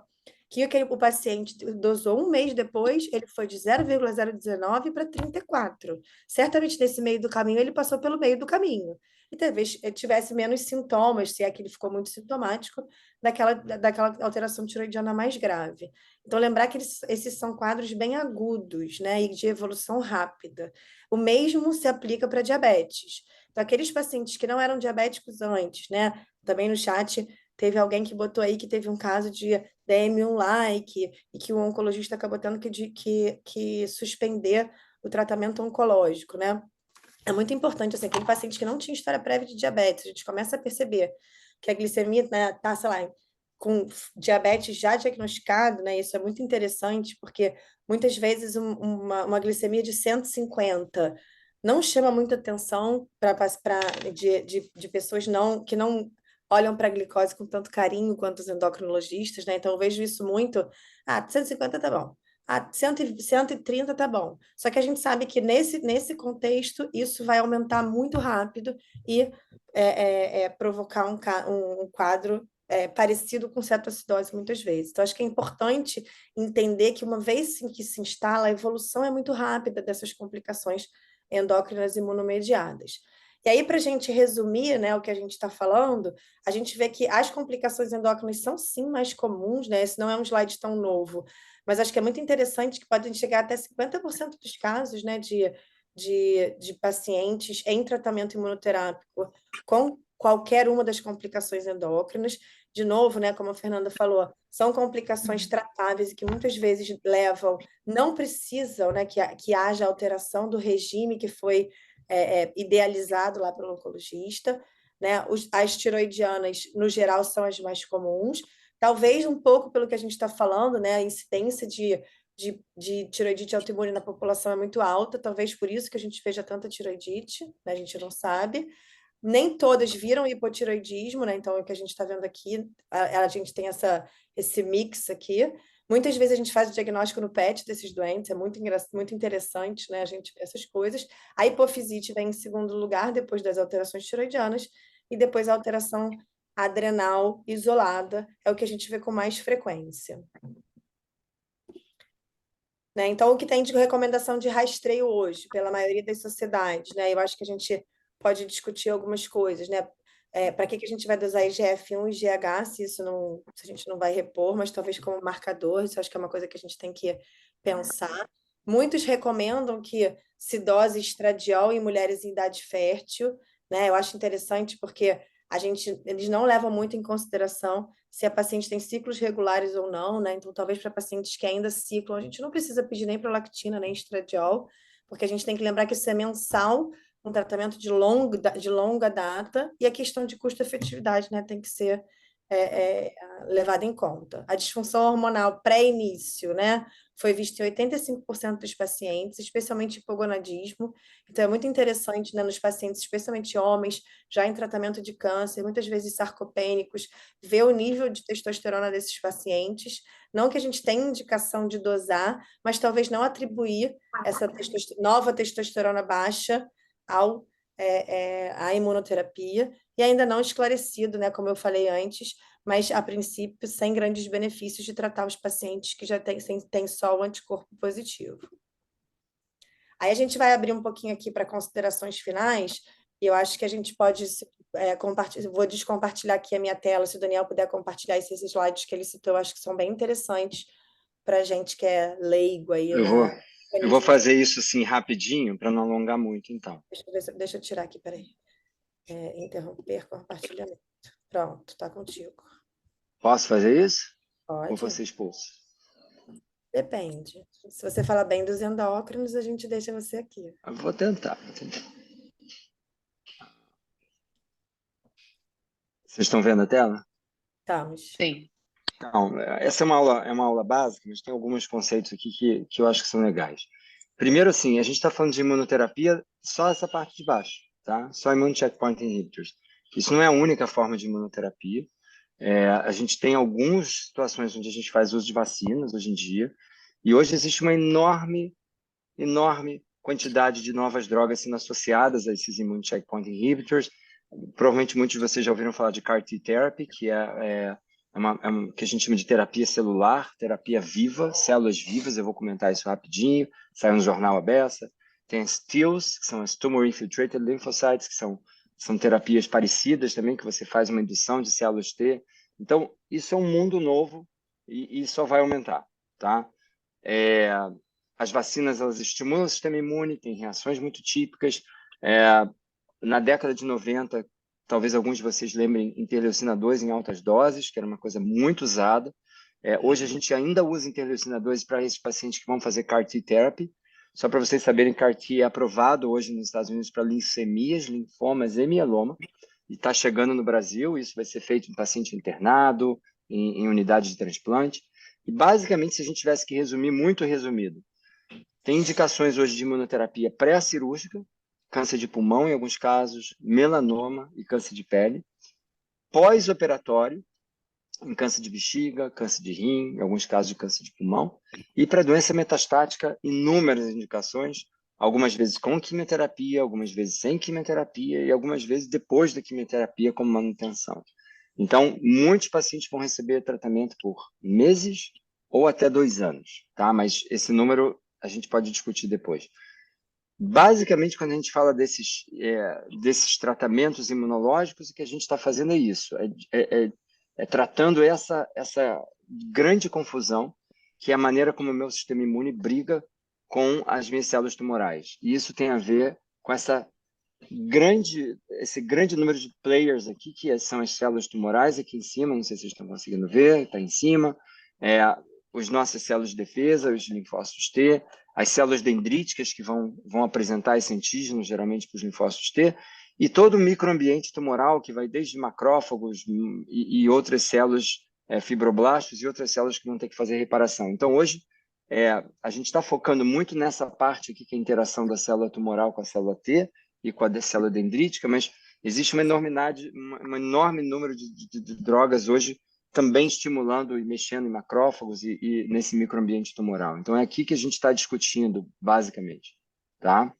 que o paciente dosou um mês depois, ele foi de 0,019 para 34. Certamente, nesse meio do caminho, ele passou pelo meio do caminho. E talvez ele tivesse menos sintomas, se é que ele ficou muito sintomático, daquela alteração tiroidiana mais grave. Então, lembrar que esses são quadros bem agudos, né, e de evolução rápida. O mesmo se aplica para diabetes. Então, aqueles pacientes que não eram diabéticos antes, né, também no chat teve alguém que botou aí que teve um caso de DM1-like e que o oncologista acabou tendo que suspender o tratamento oncológico, né? É muito importante, assim, aquele paciente que não tinha história prévia de diabetes, a gente começa a perceber que a glicemia, né, tá, sei lá, com diabetes já diagnosticado, né? Isso é muito interessante, porque muitas vezes uma glicemia de 150 não chama muita atenção de pessoas que não olham para a glicose com tanto carinho quanto os endocrinologistas, né? Então eu vejo isso muito, 150 tá bom. 130 tá bom. Só que a gente sabe que nesse contexto isso vai aumentar muito rápido e provocar um quadro parecido com cetoacidose muitas vezes. Então, acho que é importante entender que uma vez que se instala, a evolução é muito rápida dessas complicações endócrinas imunomediadas. E aí, para a gente resumir, né, o que a gente está falando, a gente vê que as complicações endócrinas são sim mais comuns, né? Esse não é um slide tão novo, mas acho que é muito interessante que podem chegar até 50% dos casos, né, de pacientes em tratamento imunoterápico com qualquer uma das complicações endócrinas. De novo, né, como a Fernanda falou, são complicações tratáveis e que muitas vezes não precisam, né, que haja alteração do regime que foi idealizado lá pelo oncologista, né? As tiroidianas, no geral, são as mais comuns. Talvez um pouco pelo que a gente está falando, né? A incidência de tiroidite autoimune na população é muito alta, talvez por isso que a gente veja tanta tiroidite, né? A gente não sabe. Nem todas viram hipotiroidismo, né? Então, o que a gente está vendo aqui, a gente tem esse mix aqui. Muitas vezes a gente faz o diagnóstico no PET desses doentes, é muito interessante, né? A gente vê essas coisas. A hipofisite vem em segundo lugar, depois das alterações tiroidianas, e depois a alteração adrenal isolada, é o que a gente vê com mais frequência. Né? Então, o que tem de recomendação de rastreio hoje, pela maioria das sociedades, né? Eu acho que a gente pode discutir algumas coisas, né? Para que a gente vai dosar IGF-1 e IGH, se a gente não vai repor, mas talvez como marcador, isso acho que é uma coisa que a gente tem que pensar. Muitos recomendam que se dose estradiol em mulheres em idade fértil, né? Eu acho interessante porque eles não levam muito em consideração se a paciente tem ciclos regulares ou não, né? Então, talvez para pacientes que ainda ciclam, a gente não precisa pedir nem prolactina, nem estradiol, porque a gente tem que lembrar que isso é mensal, um tratamento de longa data, e a questão de custo-efetividade, né, tem que ser levada em conta. A disfunção hormonal pré-início, né, foi vista em 85% dos pacientes, especialmente hipogonadismo. Então, é muito interessante, né, nos pacientes, especialmente homens, já em tratamento de câncer, muitas vezes sarcopênicos, ver o nível de testosterona desses pacientes. Não que a gente tenha indicação de dosar, mas talvez não atribuir essa nova testosterona baixa à imunoterapia, e ainda não esclarecido, né, como eu falei antes, mas a princípio sem grandes benefícios de tratar os pacientes que já têm só o anticorpo positivo. Aí a gente vai abrir um pouquinho aqui para considerações finais, e eu acho que a gente pode compartilhar. Vou descompartilhar aqui a minha tela, se o Daniel puder compartilhar esses slides que ele citou, eu acho que são bem interessantes para a gente que é leigo aí Eu na vou fazer isso assim rapidinho para não alongar muito, então. Deixa eu tirar aqui, peraí. Interromper compartilhamento. Pronto, está contigo. Posso fazer isso? Ou Pode? vou ser expulso? Depende. Se você falar bem dos endócrinos, a gente deixa você aqui. Eu vou tentar. Vocês estão vendo a tela? Estamos. Sim. Então, essa é uma aula básica, mas tem alguns conceitos aqui que eu acho que são legais. Primeiro, assim, a gente está falando de imunoterapia, só essa parte de baixo, tá? Só immune checkpoint inhibitors. Isso não é a única forma de imunoterapia. A gente tem algumas situações onde a gente faz uso de vacinas hoje em dia, e hoje existe uma enorme quantidade de novas drogas sendo associadas a esses immune checkpoint inhibitors. Provavelmente muitos de vocês já ouviram falar de CAR T therapy, que que a gente chama de terapia celular, terapia viva, células vivas. Eu vou comentar isso rapidinho, saiu no jornal a beça. Tem as TILs, que são as Tumor Infiltrated Lymphocytes, que são terapias parecidas também, que você faz uma indução de células T. Então, isso é um mundo novo e só vai aumentar, tá? As vacinas, elas estimulam o sistema imune, tem reações muito típicas. Na década de 90, talvez alguns de vocês lembrem interleucina 2 em altas doses, que era uma coisa muito usada. Hoje a gente ainda usa interleucina 2 para esses pacientes que vão fazer CAR T therapy. Só para vocês saberem, CAR T é aprovado hoje nos Estados Unidos para leucemias, linfomas e mieloma, e está chegando no Brasil. Isso vai ser feito em paciente internado, em unidade de transplante. E basicamente, se a gente tivesse que resumir, muito resumido, tem indicações hoje de imunoterapia pré-cirúrgica, câncer de pulmão em alguns casos, melanoma e câncer de pele, pós-operatório, em câncer de bexiga, câncer de rim, em alguns casos de câncer de pulmão, e para doença metastática, inúmeras indicações, algumas vezes com quimioterapia, algumas vezes sem quimioterapia e algumas vezes depois da quimioterapia como manutenção. Então, muitos pacientes vão receber tratamento por meses ou até 2 anos, tá? Mas esse número a gente pode discutir depois. Basicamente, quando a gente fala desses tratamentos imunológicos, o que a gente está fazendo é isso, tratando essa grande confusão, que é a maneira como o meu sistema imune briga com as minhas células tumorais. E isso tem a ver com esse grande número de players aqui, que são as células tumorais aqui em cima, não sei se vocês estão conseguindo ver, está em cima, as nossas células de defesa, os linfócitos T, as células dendríticas que vão apresentar esse antígeno, geralmente para os linfócitos T, e todo o microambiente tumoral, que vai desde macrófagos e outras células, fibroblastos e outras células que vão ter que fazer reparação. Então, hoje, a gente está focando muito nessa parte aqui, que é a interação da célula tumoral com a célula T e com a célula dendrítica, mas existe um enorme número de drogas hoje também estimulando e mexendo em macrófagos e nesse microambiente tumoral. Então, é aqui que a gente está discutindo, basicamente, tá?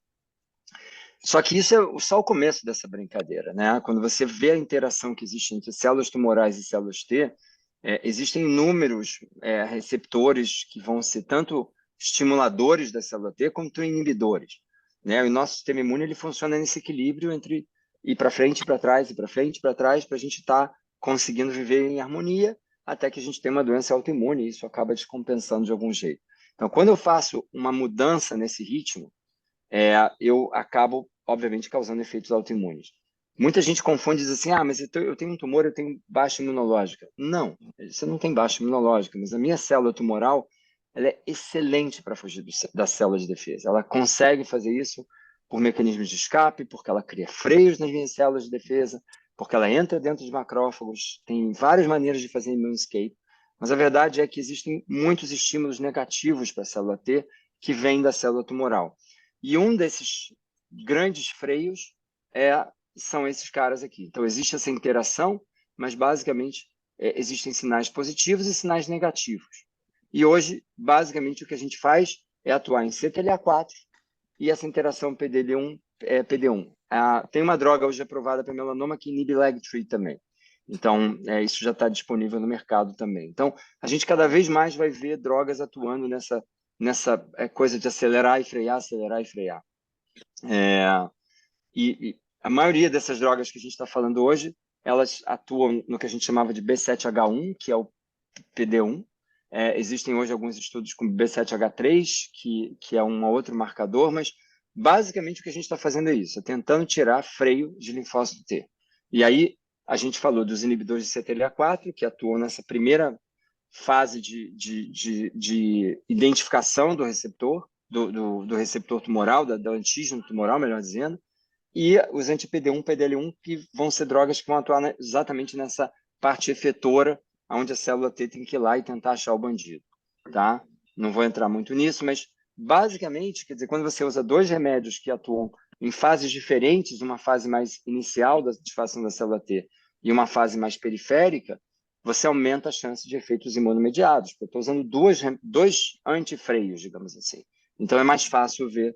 Só que isso é só o começo dessa brincadeira, né? Quando você vê a interação que existe entre células tumorais e células T, existem inúmeros receptores que vão ser tanto estimuladores da célula T quanto inibidores, né? O nosso sistema imune ele funciona nesse equilíbrio entre ir para frente e para trás, e para frente e para trás, para a gente estar conseguindo viver em harmonia até que a gente tenha uma doença autoimune e isso acaba descompensando de algum jeito. Então, quando eu faço uma mudança nesse ritmo, eu acabo, obviamente, causando efeitos autoimunes. Muita gente confunde e diz assim, mas eu tenho um tumor, eu tenho baixa imunológica. Não, você não tem baixa imunológica, mas a minha célula tumoral ela é excelente para fugir da célula de defesa. Ela consegue fazer isso por mecanismos de escape, porque ela cria freios nas minhas células de defesa, porque ela entra dentro de macrófagos, tem várias maneiras de fazer immune escape, mas a verdade é que existem muitos estímulos negativos para a célula T que vêm da célula tumoral. E um desses grandes freios são esses caras aqui. Então, existe essa interação, mas, basicamente, existem sinais positivos e sinais negativos. E hoje, basicamente, o que a gente faz é atuar em CTLA-4 e essa interação PD1. Tem uma droga hoje aprovada para melanoma que inibe LAG-3 também. Então, isso já está disponível no mercado também. Então, a gente cada vez mais vai ver drogas atuando nessa coisa de acelerar e frear, acelerar e frear. E a maioria dessas drogas que a gente está falando hoje, elas atuam no que a gente chamava de B7H1, que é o PD1. Existem hoje alguns estudos com B7H3, que é um outro marcador, mas basicamente o que a gente está fazendo é isso, tentando tirar freio de linfócito T. E aí a gente falou dos inibidores de CTLA-4, que atuam nessa primeira fase de identificação do receptor, do receptor tumoral, do antígeno tumoral, melhor dizendo, e os anti-PD1, PDL1, que vão ser drogas que vão atuar exatamente nessa parte efetora, onde a célula T tem que ir lá e tentar achar o bandido. Tá? Não vou entrar muito nisso, mas basicamente, quer dizer, quando você usa dois remédios que atuam em fases diferentes, uma fase mais inicial da ativação da célula T e uma fase mais periférica, você aumenta a chance de efeitos imunomediados. Eu estou usando dois antifreios, digamos assim. Então é mais fácil ver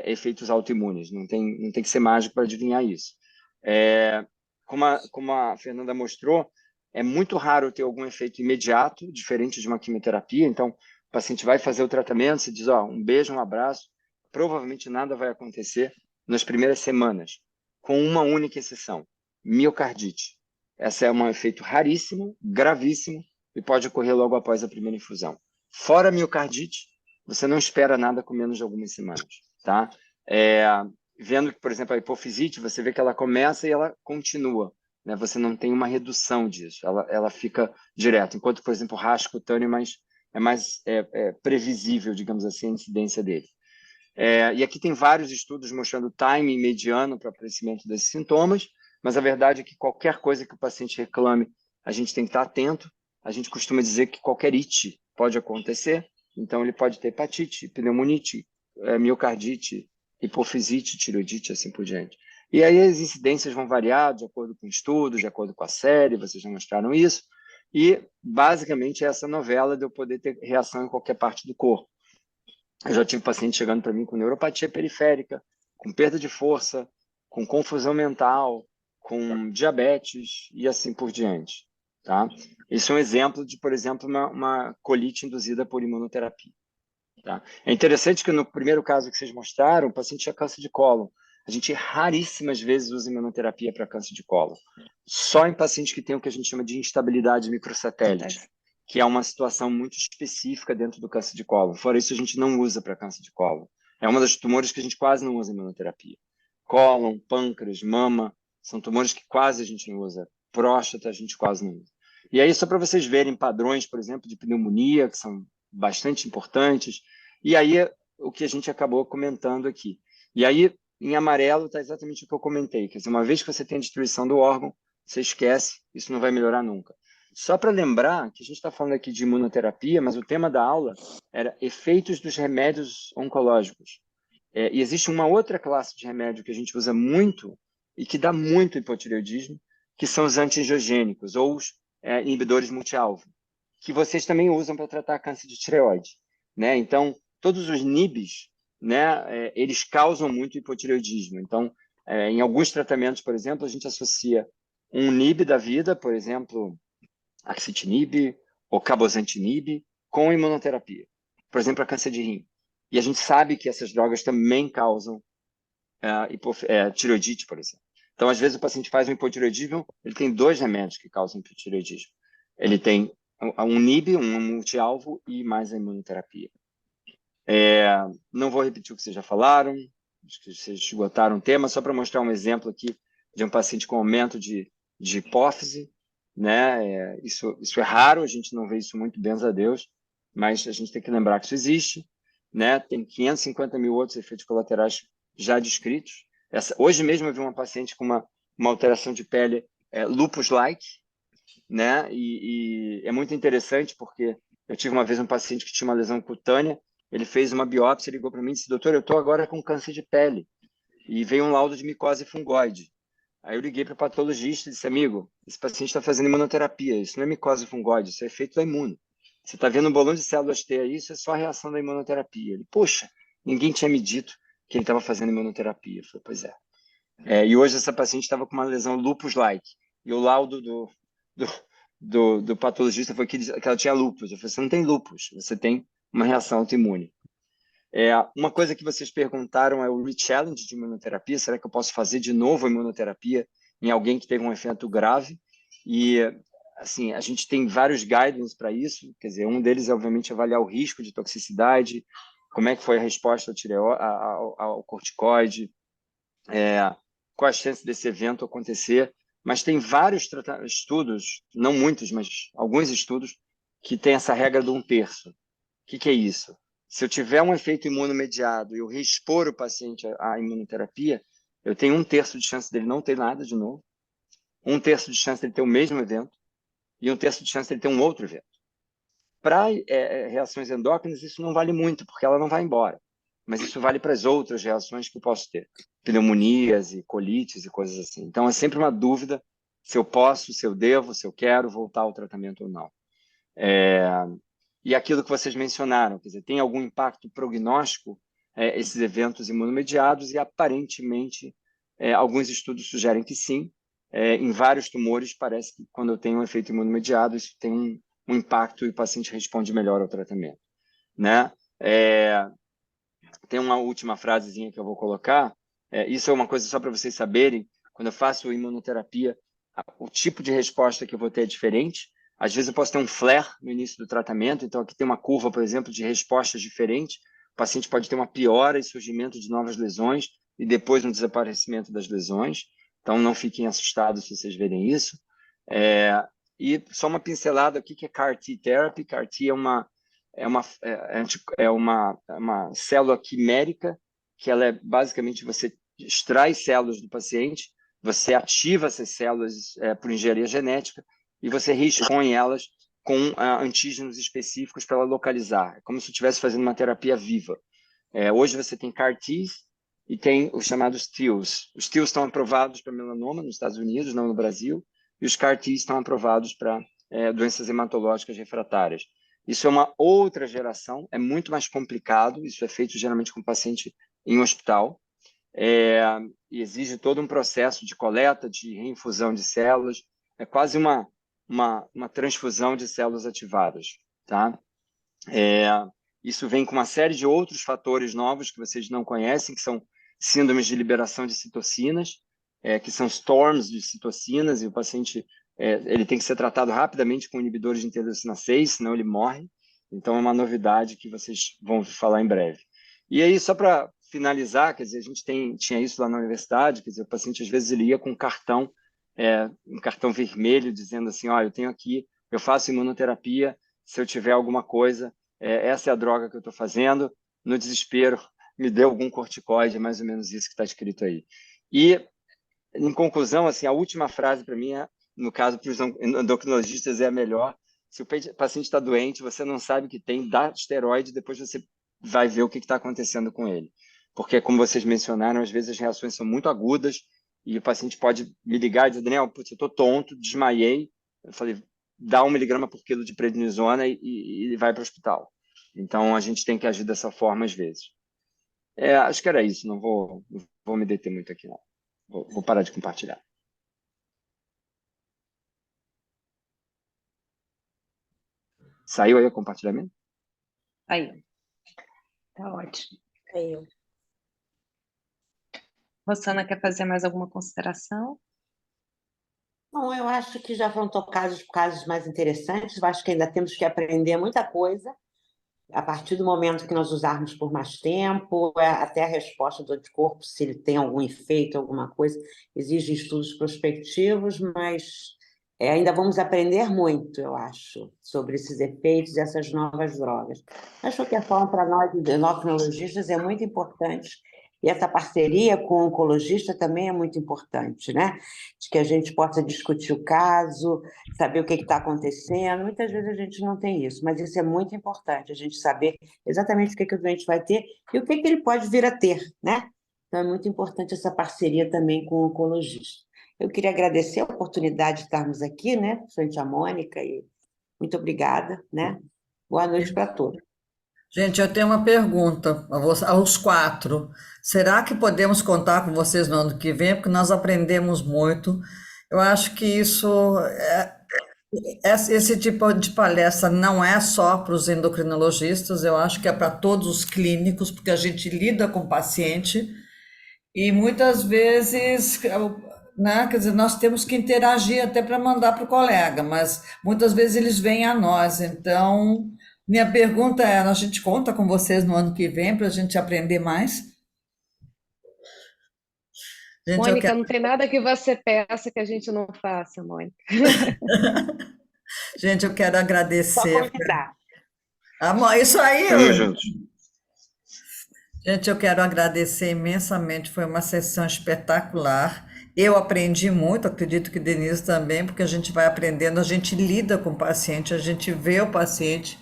efeitos autoimunes, não tem que ser mágico para adivinhar isso. Como a Fernanda mostrou, é muito raro ter algum efeito imediato, diferente de uma quimioterapia. Então, o paciente vai fazer o tratamento, se diz, um beijo, um abraço, provavelmente nada vai acontecer nas primeiras semanas, com uma única exceção, miocardite. Esse é um efeito raríssimo, gravíssimo, e pode ocorrer logo após a primeira infusão. Fora a miocardite, você não espera nada com menos de algumas semanas. Tá? Vendo que, por exemplo, a hipofisite, você vê que ela começa e ela continua. Né? Você não tem uma redução disso, ela fica direto. Enquanto, por exemplo, o rash cutâneo é mais previsível, digamos assim, a incidência dele. E aqui tem vários estudos mostrando o timing mediano para o aparecimento desses sintomas, mas a verdade é que qualquer coisa que o paciente reclame, a gente tem que estar atento. A gente costuma dizer que qualquer IT pode acontecer, então ele pode ter hepatite, pneumonite, miocardite, hipofisite, tireoidite, assim por diante. E aí as incidências vão variar de acordo com o estudo, de acordo com a série, vocês já mostraram isso, e basicamente é essa novela de eu poder ter reação em qualquer parte do corpo. Eu já tive paciente chegando para mim com neuropatia periférica, com perda de força, com confusão mental, com diabetes e assim por diante. Tá? Isso é um exemplo de, por exemplo, uma colite induzida por imunoterapia. Tá? É interessante que no primeiro caso que vocês mostraram, o paciente tinha câncer de cólon. A gente raríssimas vezes usa imunoterapia para câncer de cólon. Só em pacientes que têm o que a gente chama de instabilidade microsatélite, que é uma situação muito específica dentro do câncer de cólon. Fora isso, a gente não usa para câncer de cólon. É uma das tumores que a gente quase não usa imunoterapia. Cólon, pâncreas, mama, são tumores que quase a gente não usa. Próstata, a gente quase não usa. E aí, só para vocês verem padrões, por exemplo, de pneumonia, que são bastante importantes. E aí, o que a gente acabou comentando aqui. E aí, em amarelo, está exatamente o que eu comentei. Quer dizer, uma vez que você tem a destruição do órgão, você esquece, isso não vai melhorar nunca. Só para lembrar que a gente está falando aqui de imunoterapia, mas o tema da aula era efeitos dos remédios oncológicos. E existe uma outra classe de remédio que a gente usa muito e que dá muito hipotireoidismo, que são os antiangiogênicos ou os inibidores multialvo, que vocês também usam para tratar câncer de tireoide. Né? Então, todos os NIBs, né, eles causam muito hipotireoidismo. Então, em alguns tratamentos, por exemplo, a gente associa um NIB da vida, por exemplo, axitinib ou cabozantinib, com imunoterapia. Por exemplo, a câncer de rim. E a gente sabe que essas drogas também causam tireoidite, por exemplo. Então, às vezes, o paciente faz um hipotireoidismo, ele tem dois remédios que causam hipotireoidismo. Ele tem um NIB, um multialvo e mais a imunoterapia. Não vou repetir o que vocês já falaram, acho que vocês esgotaram o tema, só para mostrar um exemplo aqui de um paciente com aumento de hipófise. Né? Isso é raro, a gente não vê isso muito, benzo a Deus, mas a gente tem que lembrar que isso existe. Né? Tem 550 mil outros efeitos colaterais já descritos. Hoje mesmo eu vi uma paciente com uma alteração de pele lupus-like, né? E é muito interessante porque eu tive uma vez um paciente que tinha uma lesão cutânea, ele fez uma biópsia, ligou para mim e disse, doutor, eu estou agora com câncer de pele. E veio um laudo de micose fungoide. Aí eu liguei para o patologista e disse, amigo, esse paciente está fazendo imunoterapia, isso não é micose fungoide, isso é efeito da imuno. Você está vendo um bolão de células T aí, isso é só a reação da imunoterapia. Ele, poxa, ninguém tinha me dito que ele estava fazendo imunoterapia. Eu falei, pois é. E hoje essa paciente estava com uma lesão lupus-like. E o laudo do patologista foi que ela tinha lúpus. Eu falei, você não tem lúpus, você tem uma reação autoimune. Uma coisa que vocês perguntaram é o re-challenge de imunoterapia. Será que eu posso fazer de novo a imunoterapia em alguém que teve um evento grave? E, assim, a gente tem vários guidelines para isso. Quer dizer, um deles é, obviamente, avaliar o risco de toxicidade, como é que foi a resposta ao corticoide, qual a chance desse evento acontecer. Mas tem vários estudos, não muitos, mas alguns estudos, que tem essa regra de 1/3. O que é isso? Se eu tiver um efeito imunomediado e eu reexpor o paciente à imunoterapia, eu tenho 1/3 de chance dele não ter nada de novo, 1/3 de chance dele ter o mesmo evento e 1/3 de chance dele ter um outro evento. Para reações endócrinas, isso não vale muito, porque ela não vai embora. Mas isso vale para as outras reações que eu posso ter, pneumonias e colites e coisas assim. Então, é sempre uma dúvida se eu posso, se eu devo, se eu quero voltar ao tratamento ou não. E aquilo que vocês mencionaram, quer dizer, tem algum impacto prognóstico esses eventos imunomediados e, aparentemente, alguns estudos sugerem que sim. Em vários tumores, parece que quando eu tenho um efeito imunomediado, isso tem um impacto e o paciente responde melhor ao tratamento, né? Tem uma última frasezinha que eu vou colocar. Isso é uma coisa só para vocês saberem. Quando eu faço imunoterapia, o tipo de resposta que eu vou ter é diferente. Às vezes eu posso ter um flare no início do tratamento, então aqui tem uma curva, por exemplo, de respostas diferentes. O paciente pode ter uma piora e surgimento de novas lesões e depois um desaparecimento das lesões. Então não fiquem assustados se vocês verem isso. E só uma pincelada, o que é CAR-T therapy? CAR-T é uma célula quimérica, que ela basicamente você extrai células do paciente, você ativa essas células por engenharia genética e você reexpõe elas com antígenos específicos para ela localizar. É como se estivesse fazendo uma terapia viva. Hoje você tem CAR-Ts e tem os chamados TILs. Os TILs estão aprovados para melanoma nos Estados Unidos, não no Brasil, e os CAR-Ts estão aprovados para doenças hematológicas refratárias. Isso é uma outra geração, é muito mais complicado, isso é feito geralmente com paciente em hospital, e exige todo um processo de coleta, de reinfusão de células, é quase uma transfusão de células ativadas, tá? Isso vem com uma série de outros fatores novos que vocês não conhecem, que são síndromes de liberação de citocinas, que são storms de citocinas, e o paciente ele tem que ser tratado rapidamente com inibidores de interleucina 6, senão ele morre. Então, é uma novidade que vocês vão falar em breve. E aí, só para finalizar, quer dizer, a gente tinha isso lá na universidade, quer dizer, o paciente, às vezes, ele ia com um cartão vermelho, dizendo assim, eu tenho aqui, eu faço imunoterapia, se eu tiver alguma coisa, essa é a droga que eu estou fazendo, no desespero, me dê algum corticoide, é mais ou menos isso que está escrito aí. E, em conclusão, assim, a última frase para mim, no caso, para os endocrinologistas, é a melhor. Se o paciente está doente, você não sabe que tem, dá esteroide, depois você vai ver o que está acontecendo com ele. Porque, como vocês mencionaram, às vezes as reações são muito agudas e o paciente pode me ligar e dizer, Daniel, putz, eu estou tonto, desmaiei. Eu falei, dá 1 miligrama por quilo de prednisona e vai para o hospital. Então, a gente tem que agir dessa forma às vezes. Acho que era isso, não vou me deter muito aqui, não. Vou parar de compartilhar. Saiu aí o compartilhamento? Aí. Tá ótimo. Aí. Rosana, quer fazer mais alguma consideração? Bom, eu acho que já foram tocados casos mais interessantes. Eu acho que ainda temos que aprender muita coisa a partir do momento que nós usarmos por mais tempo, até a resposta do anticorpo, se ele tem algum efeito, alguma coisa, exige estudos prospectivos, mas ainda vamos aprender muito, eu acho, sobre esses efeitos e essas novas drogas. Mas, de qualquer forma, para nós, endocrinologistas, é muito importante. E essa parceria com o oncologista também é muito importante, né? De que a gente possa discutir o caso, saber o que está acontecendo. Muitas vezes a gente não tem isso, mas isso é muito importante, a gente saber exatamente o que o doente vai ter e o que ele pode vir a ter, né? Então, é muito importante essa parceria também com o oncologista. Eu queria agradecer a oportunidade de estarmos aqui, né? Frente à Mônica, e muito obrigada, né? Boa noite para todos. Gente, eu tenho uma pergunta aos 4. Será que podemos contar com vocês no ano que vem? Porque nós aprendemos muito. Eu acho que isso esse tipo de palestra não é só para os endocrinologistas, eu acho que é para todos os clínicos, porque a gente lida com o paciente e muitas vezes, né, quer dizer, nós temos que interagir até para mandar para o colega, mas muitas vezes eles vêm a nós. Então, minha pergunta é: a gente conta com vocês no ano que vem para a gente aprender mais? Gente, eu Mônica, quero, não tem nada que você peça que a gente não faça, Mônica. gente, eu quero Só agradecer. convidar. Isso aí, Tamo juntos. gente, eu quero agradecer imensamente, foi uma sessão espetacular. Eu aprendi muito, acredito que Denise também, porque a gente vai aprendendo, a gente lida com o paciente, a gente vê o paciente.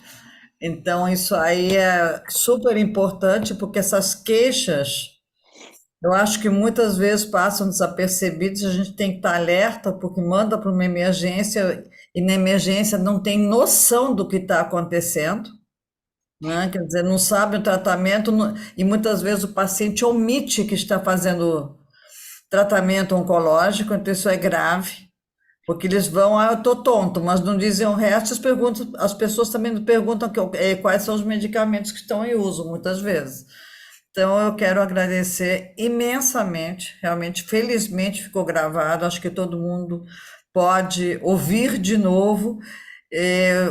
Então, isso aí é super importante, porque essas queixas, eu acho que muitas vezes passam desapercebidas, a gente tem que estar alerta, porque manda para uma emergência, e na emergência não tem noção do que está acontecendo, né? Quer dizer, não sabe o tratamento, e muitas vezes o paciente omite que está fazendo tratamento oncológico, então isso é grave, porque eles vão, eu estou tonto, mas não dizem o resto, as pessoas também não perguntam quais são os medicamentos que estão em uso, muitas vezes. Então, eu quero agradecer imensamente, realmente, felizmente ficou gravado, acho que todo mundo pode ouvir de novo.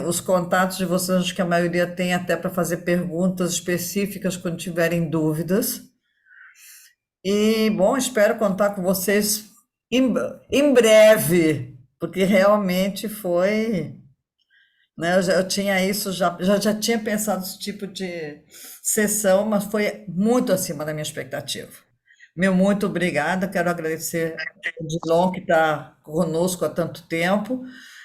Os contatos de vocês, acho que a maioria tem até para fazer perguntas específicas quando tiverem dúvidas. E, bom, espero contar com vocês em, em breve, porque realmente foi, né? Eu tinha isso, já tinha pensado nesse tipo de sessão, mas foi muito acima da minha expectativa. Meu muito obrigada, quero agradecer o Dilon que está conosco há tanto tempo,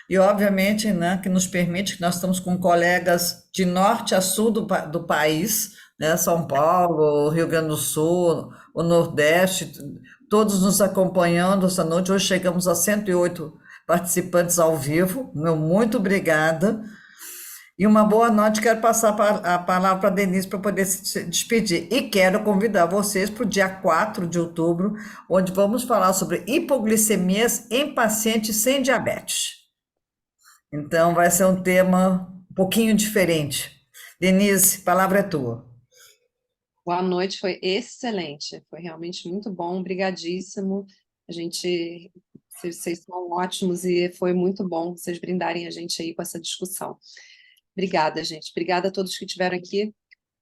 e obviamente, né, que nos permite, que nós estamos com colegas de norte a sul do país, né, São Paulo, Rio Grande do Sul, o Nordeste, todos nos acompanhando essa noite. Hoje chegamos a 108 participantes ao vivo. Meu muito obrigada. E uma boa noite. Quero passar a palavra para a Denise para poder se despedir. E quero convidar vocês para o dia 4 de outubro, onde vamos falar sobre hipoglicemias em pacientes sem diabetes. Então, vai ser um tema um pouquinho diferente. Denise, a palavra é tua. Boa noite, foi excelente, foi realmente muito bom, brigadíssimo. Vocês são ótimos e foi muito bom vocês brindarem a gente aí com essa discussão. Obrigada, gente. Obrigada a todos que estiveram aqui.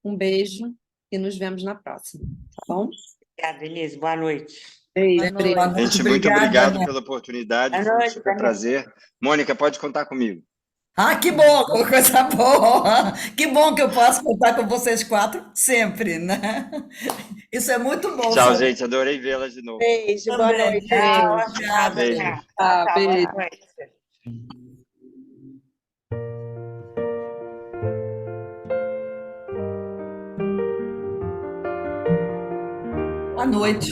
Um beijo e nos vemos na próxima, tá bom? Obrigada, Denise. Boa noite. Beijo, Boa noite, Gente, muito obrigada, obrigado né? pela oportunidade, Boa foi um noite, super Daniel. prazer. Mônica, pode contar comigo. Ah, que bom, coisa boa! Que bom que eu posso contar com vocês quatro sempre, né? Isso é muito bom Tchau, saber gente, adorei vê-las de novo. Beijo, boa também. noite. Tchau, beijo. ótimo final de Beijo. semana. Tá, Tchau, boa beijo. noite. Boa noite.